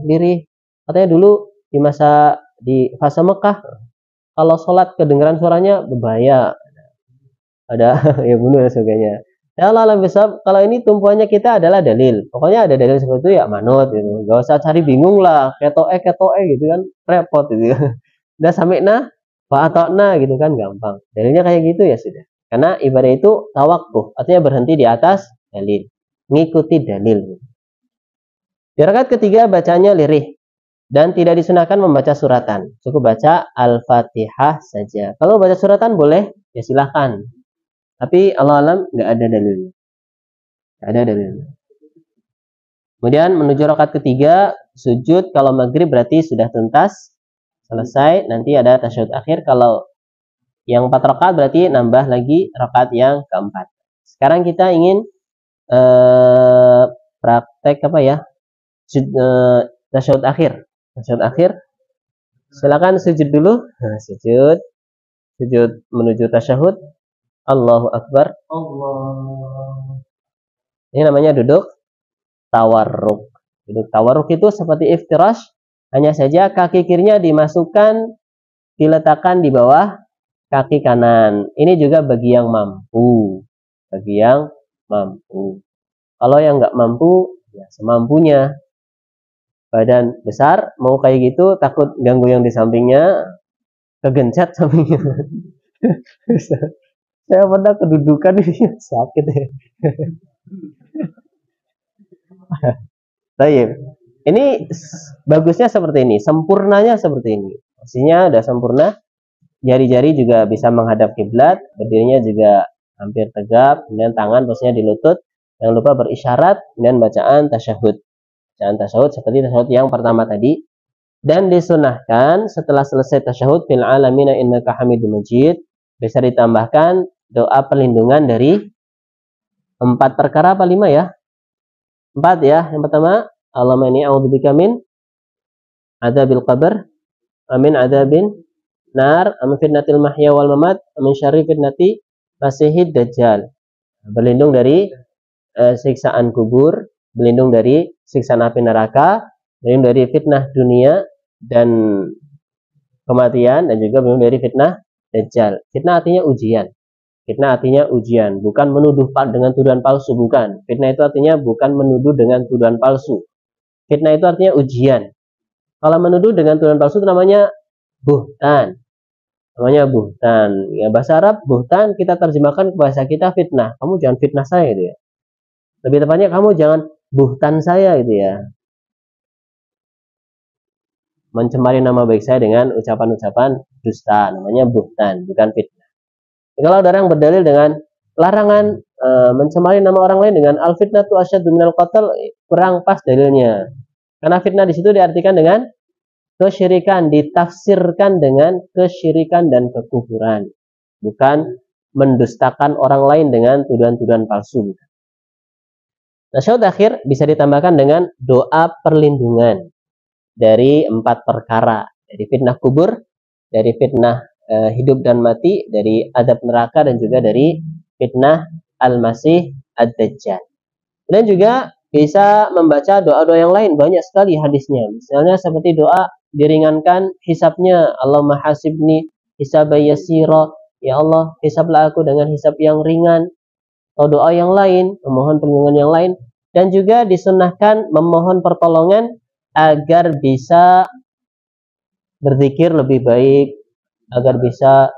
lirih? Katanya dulu di fase Mekah, kalau sholat kedengaran suaranya berbahaya, ada ya bunuh dan sebagainya. Ya Allah bisa, kalau ini tumpuannya kita adalah dalil. Pokoknya ada dalil seperti itu ya manut gitu. Gak usah cari bingung lah, ketoe gitu kan, repot gitu. Udah sampai fa'atokna gitu kan gampang. Dalilnya kayak gitu ya sudah. Karena ibadah itu tawakuf, artinya berhenti di atas dalil, ngikuti dalil. Di rakaat ketiga bacanya lirih dan tidak disunahkan membaca suratan, cukup baca Al-Fatihah saja. Kalau baca suratan boleh, ya silahkan. Tapi Allah alam nggak ada dalilnya. Nggak ada dalilnya. Kemudian menuju rakaat ketiga sujud, kalau maghrib berarti sudah tuntas, selesai. Nanti ada tasyahud akhir. Kalau yang 4 rakaat berarti nambah lagi rakaat yang keempat. Sekarang kita ingin praktek tasyahud akhir. Tasyahud akhir, silakan sujud dulu. Nah, sujud menuju tasyahud. Allahu Akbar. Allah. Ini namanya duduk tawarruk. Duduk tawarruk itu seperti iftirash, hanya saja kaki kirinya diletakkan di bawah kaki kanan. Ini juga bagi yang mampu. Bagi yang mampu. Kalau yang nggak mampu, ya semampunya. Badan besar, mau kayak gitu, takut ganggu yang di sampingnya, kegencet sampingnya. Saya pernah kedudukan ini sakit ya. Baik. Ini bagusnya seperti ini, sempurnanya seperti ini. Posisinya udah sempurna, jari-jari juga bisa menghadap kiblat, berdirinya juga hampir tegap, kemudian tangan posisinya di lutut. Jangan lupa berisyarat dan bacaan tasyahud. Bacaan tasyahud seperti tasyahud yang pertama tadi. Dan disunahkan setelah selesai tasyahud fil alamina innaka hamidum majid, bisa ditambahkan doa perlindungan dari 4 perkara apa 5 ya? 4 ya. Yang pertama, Allahumma inni a'udzubika min adzabil qabr, amin adzabin nar, amin fitnatil mahya wal mamat, amin syarri fitnati masihid dajjal. Berlindung dari siksaan kubur, berlindung dari siksaan api neraka, berlindung dari fitnah dunia dan kematian, dan juga berlindung dari fitnah dajjal. Fitnah artinya ujian. Fitnah artinya ujian, bukan menuduh dengan tuduhan palsu, bukan. Fitnah itu artinya bukan menuduh dengan tuduhan palsu. Fitnah itu artinya ujian. Kalau menuduh dengan tuduhan palsu itu namanya buhtan. Namanya buhtan. Ya, bahasa Arab buhtan kita terjemahkan ke bahasa kita fitnah. Kamu jangan fitnah saya gitu ya. Lebih tepatnya kamu jangan buhtan saya gitu ya. Mencemari nama baik saya dengan ucapan-ucapan dusta, namanya buhtan, bukan fitnah. Kalau ada orang berdalil dengan larangan mencemari nama orang lain dengan al-fitnatu asyaddu minal qatl, kurang pas dalilnya. Karena fitnah di situ diartikan dengan kesyirikan, ditafsirkan dengan kesyirikan dan kekufuran, bukan mendustakan orang lain dengan tuduhan-tuduhan palsu. Tasyahud akhir bisa ditambahkan dengan doa perlindungan dari 4 perkara, dari fitnah kubur, dari fitnah hidup dan mati, dari azab neraka, dan juga dari fitnah al-masih ad-dajjal. Dan juga bisa membaca doa-doa yang lain, banyak sekali hadisnya. Misalnya seperti doa diringankan hisabnya, Allahumma hasibni hisaba yasira, ya Allah hisablah aku dengan hisab yang ringan. Atau doa yang lain, memohon perlindungan yang lain. Dan juga disunahkan memohon pertolongan agar bisa berzikir lebih baik, agar bisa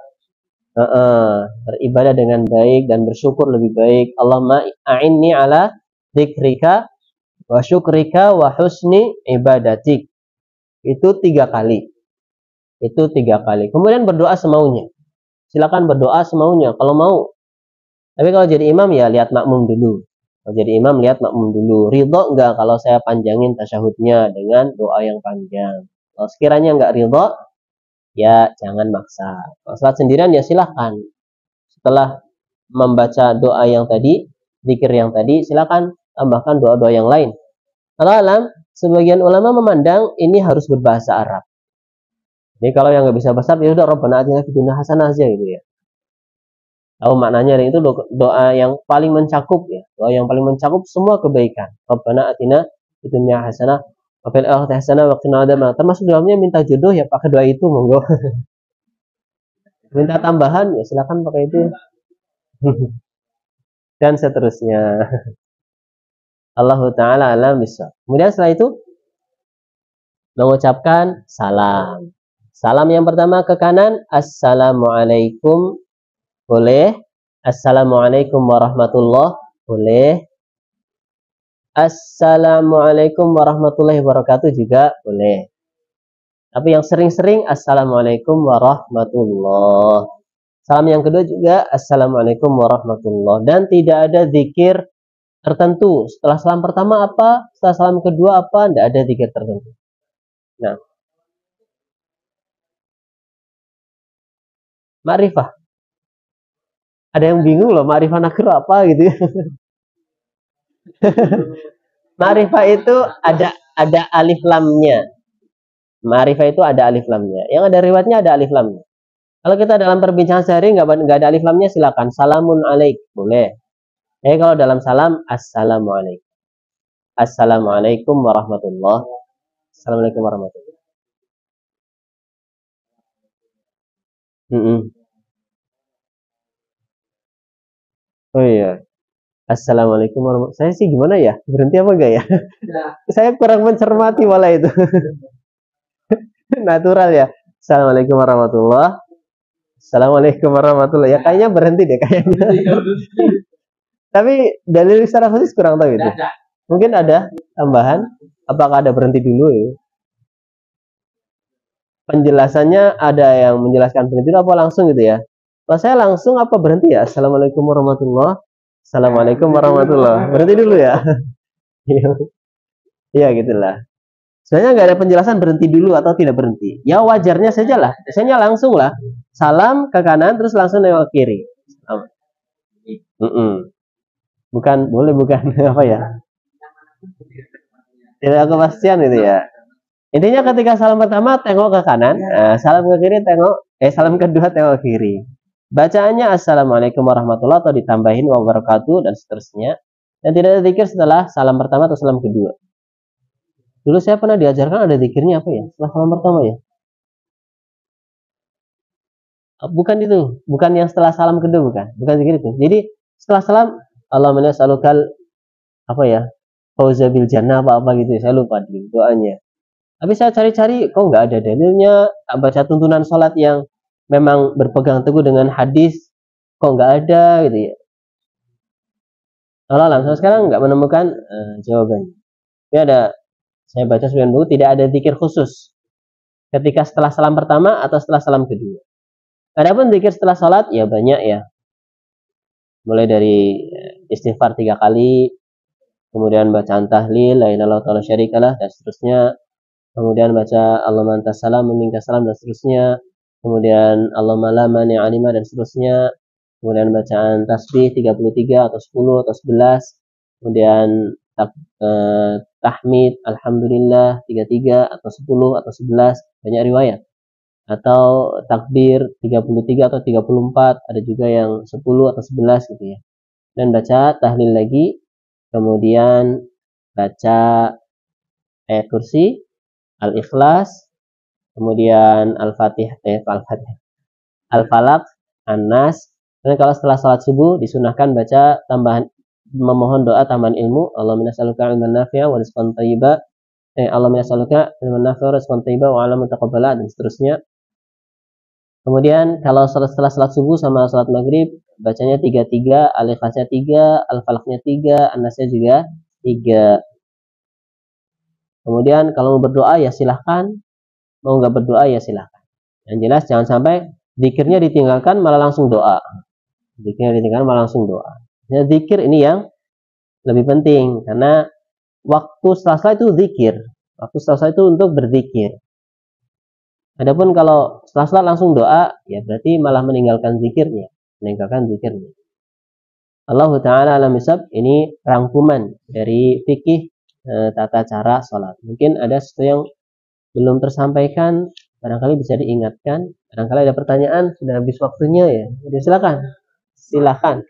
beribadah dengan baik dan bersyukur lebih baik. Allahumma a'inni ala dzikrika wa syukrika wa husni ibadatik. Itu 3 kali. Itu 3 kali. Kemudian berdoa semaunya. Silakan berdoa semaunya kalau mau. Tapi kalau jadi imam ya lihat makmum dulu. Kalau jadi imam lihat makmum dulu. Ridho enggak kalau saya panjangin tasyahudnya dengan doa yang panjang. Kalau sekiranya enggak ridho, ya jangan maksa. Kalau salat sendirian ya silahkan. Setelah membaca doa yang tadi, zikir yang tadi, silakan tambahkan doa-doa yang lain. Allah alam, sebagian ulama memandang ini harus berbahasa Arab. Jadi kalau yang nggak bisa bahasa Arab, ya udah Rabbana atina fid dunya hasanah aja gitu ya. Tahu maknanya, dan itu doa yang paling mencakup ya. Doa yang paling mencakup semua kebaikan. Rabbana atina fid dunya hasanah wa fil akhirati hasanah wa qina adzabannar. Termasuk dalamnya minta jodoh ya pakai doa itu, monggo. Minta tambahan ya silakan pakai itu. Dan seterusnya. Allahu ta'ala alam bisa. Kemudian setelah itu mengucapkan salam. Salam yang pertama ke kanan, assalamualaikum, boleh. Assalamualaikum warahmatullahi, boleh. Assalamualaikum warahmatullahi wabarakatuh juga boleh. Tapi yang sering-sering assalamualaikum warahmatullahi. Salam yang kedua juga assalamualaikum warahmatullahi. Dan tidak ada zikir tertentu. Setelah salam pertama apa, setelah salam kedua apa, tidak ada zikir tertentu. Nah, ma'rifah. Ada yang bingung loh, ma'rifah nakir apa gitu ya. Ma'rifah itu ada alif lamnya. Ma'rifah itu ada alif lamnya. Yang ada riwayatnya ada alif lamnya. Kalau kita dalam perbincangan sehari nggak ada alif lamnya, silakan salamun alaik, boleh. Kalau dalam salam, assalamualaikum. Assalamualaikum warahmatullah. Assalamualaikum warahmatullah. Oh iya. Assalamualaikum warahmatullahi. Saya sih gimana ya? Berhenti apa enggak ya? Saya kurang mencermati malah itu. Natural ya. Assalamualaikum warahmatullahi. Assalamualaikum warahmatullahi. Ya kayaknya berhenti deh kayaknya. Tapi dalil secara khusus kurang tahu itu. Mungkin ada tambahan. Apakah ada berhenti dulu ya? Penjelasannya ada yang menjelaskan berhenti apa langsung gitu ya? Kalau saya langsung apa berhenti ya? Assalamualaikum warahmatullahi. Assalamualaikum warahmatullahi. Berhenti dulu ya. Iya gitulah. Sebenarnya nggak ada penjelasan berhenti dulu atau tidak berhenti. Ya wajarnya saja lah. Biasanya langsung lah. Salam ke kanan terus langsung nengok ke kiri. Bukan, boleh bukan apa ya? Tidak kepastian itu ya. Intinya ketika salam pertama tengok ke kanan, salam ke kiri salam kedua tengok ke kiri. Bacaannya assalamualaikum warahmatullahi atau ditambahin wabarakatuh dan seterusnya. Dan tidak ada zikir setelah salam pertama atau salam kedua. Dulu saya pernah diajarkan ada zikirnya apa ya? Setelah salam pertama ya. Bukan itu, bukan yang setelah salam kedua, bukan zikir itu. Jadi setelah salam Allahumma nas'alukal apa ya? Fauza bil jannah apa gitu. Saya lupa doanya. Tapi saya cari-cari kok nggak ada dalilnya. Tak baca tuntunan sholat yang memang berpegang teguh dengan hadis kok nggak ada gitu ya. Allah langsung sekarang nggak menemukan jawabannya. Ini ada saya baca sebelum dulu tidak ada zikir khusus ketika setelah salam pertama atau setelah salam kedua. Adapun zikir setelah sholat ya banyak ya. Mulai dari istighfar 3 kali, kemudian bacaan tahlil, la ilaha illallah ta'ala syarikalah dan seterusnya. Kemudian baca Allahumma antas salam, minkas salam dan seterusnya. Kemudian Allahumma la mani'a lima dan seterusnya. Kemudian bacaan tasbih 33 atau 10 atau 11. Kemudian tahmid alhamdulillah 33 atau 10 atau 11, banyak riwayat. Atau takbir 33 atau 34, ada juga yang 10 atau 11 gitu ya. Dan baca tahlil lagi, kemudian baca ayat kursi, al-ikhlas, kemudian al-fatihah, al-falaq, an-nas. Dan kalau setelah salat subuh disunahkan baca tambahan memohon doa tambahan ilmu, Allahumma nas'aluka ilman nafi'a wa rizqan thayyiba. Allahumma nas'aluka ilman nafi'a wa rizqan thayyiba wa 'alaman taqabbala dan seterusnya. Kemudian kalau setelah salat subuh sama salat maghrib bacanya 33, al-ikhlasnya 3, al-falaqnya 3, an-nasnya juga 3. Kemudian kalau mau berdoa ya silahkan, mau nggak berdoa ya silahkan. Yang jelas jangan sampai zikirnya ditinggalkan malah langsung doa. Zikirnya ditinggalkan malah langsung doa. Ya, zikir ini yang lebih penting karena waktu setelah itu zikir. Waktu setelah itu untuk berzikir. Adapun kalau setelah langsung doa, ya berarti malah meninggalkan zikirnya. Allah Ta'ala alam isab, ini rangkuman dari fikih tata cara sholat. Mungkin ada sesuatu yang belum tersampaikan, barangkali bisa diingatkan. Barangkali ada pertanyaan, sudah habis waktunya ya. Jadi silakan. Silakan.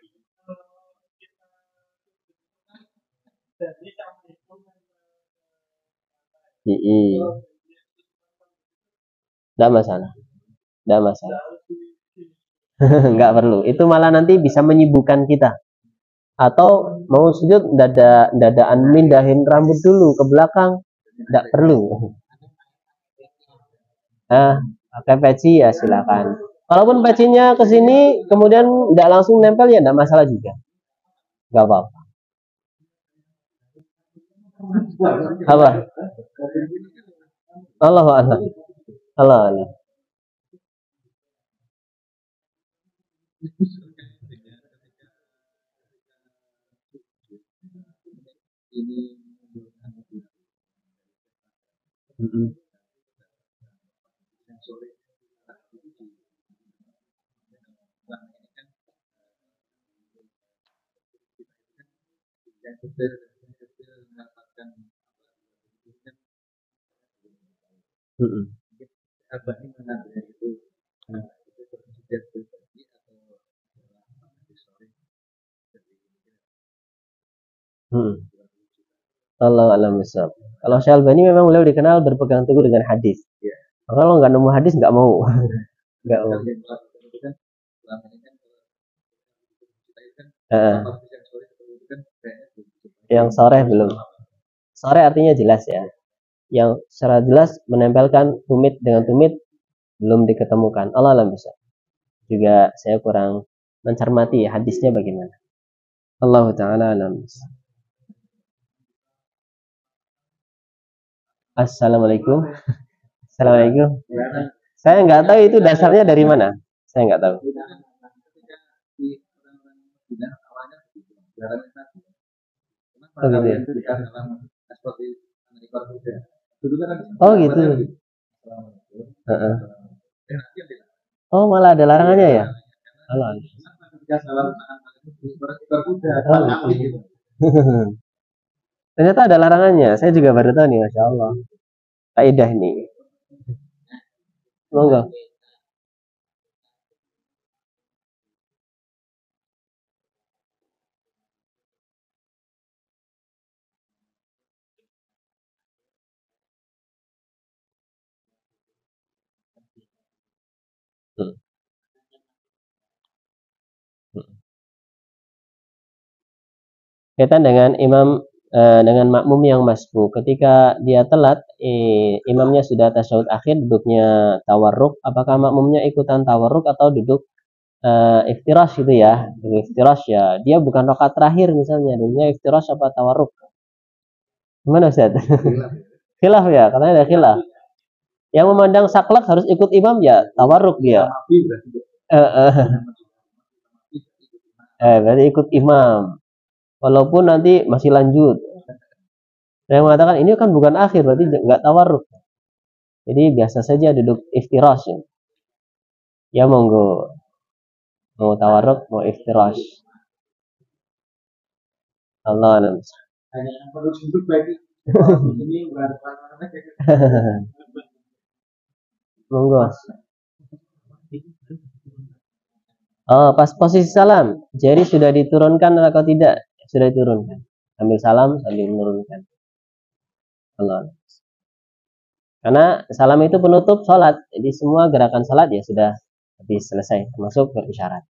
Tidak masalah. Tidak masalah. Nggak perlu. Itu malah nanti bisa menyibukkan kita. Atau mau sujud dadaan mindahin rambut dulu ke belakang. Tidak perlu. Pakai peci ya silakan. Walaupun pecinya ke sini kemudian tidak langsung nempel ya tidak masalah juga. Nggak apa-apa. Apa? Allah Allah. Allah Allah. Mm-mm. Abah ini mengambil itu sudah pribadi atau di sore Mm-mm. Allah alam bisawab. Kalau Syalbani memang beliau dikenal berpegang teguh dengan hadis. ya. Kalau nggak nemu hadis nggak mau. Nggak mau. Kalau yang itu kan selama ini kan kita itu kan Eh, yang sore itu kan kayaknya yang sore belum. Sore artinya jelas ya. Yang secara jelas menempelkan tumit dengan tumit belum diketemukan. Allah alam bisa. Juga saya kurang mencermati ya, hadisnya bagaimana. Allah taala alam. Assalamualaikum. Assalamualaikum. Saya nggak tahu itu dasarnya dari mana. Saya nggak tahu. Oh gitu. Oh gitu. Uh-uh. Oh malah ada larangannya ya? Allah. Oh, gitu. Ternyata ada larangannya. Saya juga baru tahu nih, masya Allah. Kaidah ini. Monggo. Hmm. Kaitan dengan dengan makmum yang masbuk. Ketika dia telat, imamnya sudah tasyahud akhir, duduknya tawarruk. Apakah makmumnya ikutan tawarruk atau duduk iftirash gitu ya? Duduk iftirash ya. Dia bukan rakaat terakhir misalnya, duduknya iftirash apa tawarruk? Gimana Ustaz? Khilaf ya, karena ada khilaf. Yang memandang saklek harus ikut imam ya tawarruk dia. Berarti ikut imam. Walaupun nanti masih lanjut. Saya mengatakan ini kan bukan akhir, berarti nggak tawarruk. Jadi biasa saja duduk iftirash ya. Ya monggo. Mau tawarruk, mau iftirash. Allah alam. Hanya yang perlu duduk bagi ini bukan Monggo. Oh, pas posisi salam, jari sudah diturunkan atau tidak? Sudah diturunkan. Sambil salam, sambil menurunkan. Allah. Karena salam itu penutup sholat, jadi semua gerakan sholat ya sudah habis selesai, termasuk berisyarat.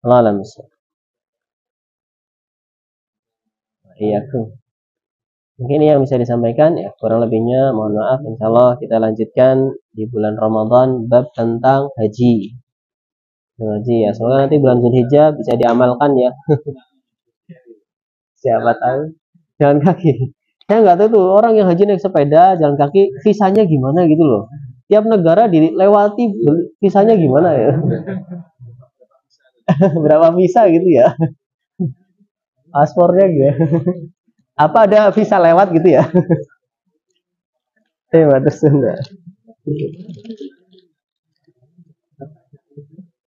Allah alam. Iya tuh. Mungkin ini yang bisa disampaikan ya, kurang lebihnya mohon maaf. Insya Allah kita lanjutkan di bulan Ramadan bab tentang haji. Haji ya, semoga nanti bulan Zulhijjah bisa diamalkan ya. Siapa tahu jalan kaki. Saya nggak tahu tuh orang yang haji naik sepeda jalan kaki visanya gimana gitu loh. Tiap negara dilewati visanya gimana ya? Berapa visa gitu ya? Paspornya gitu. Apa ada visa lewat gitu ya? Terima kasih.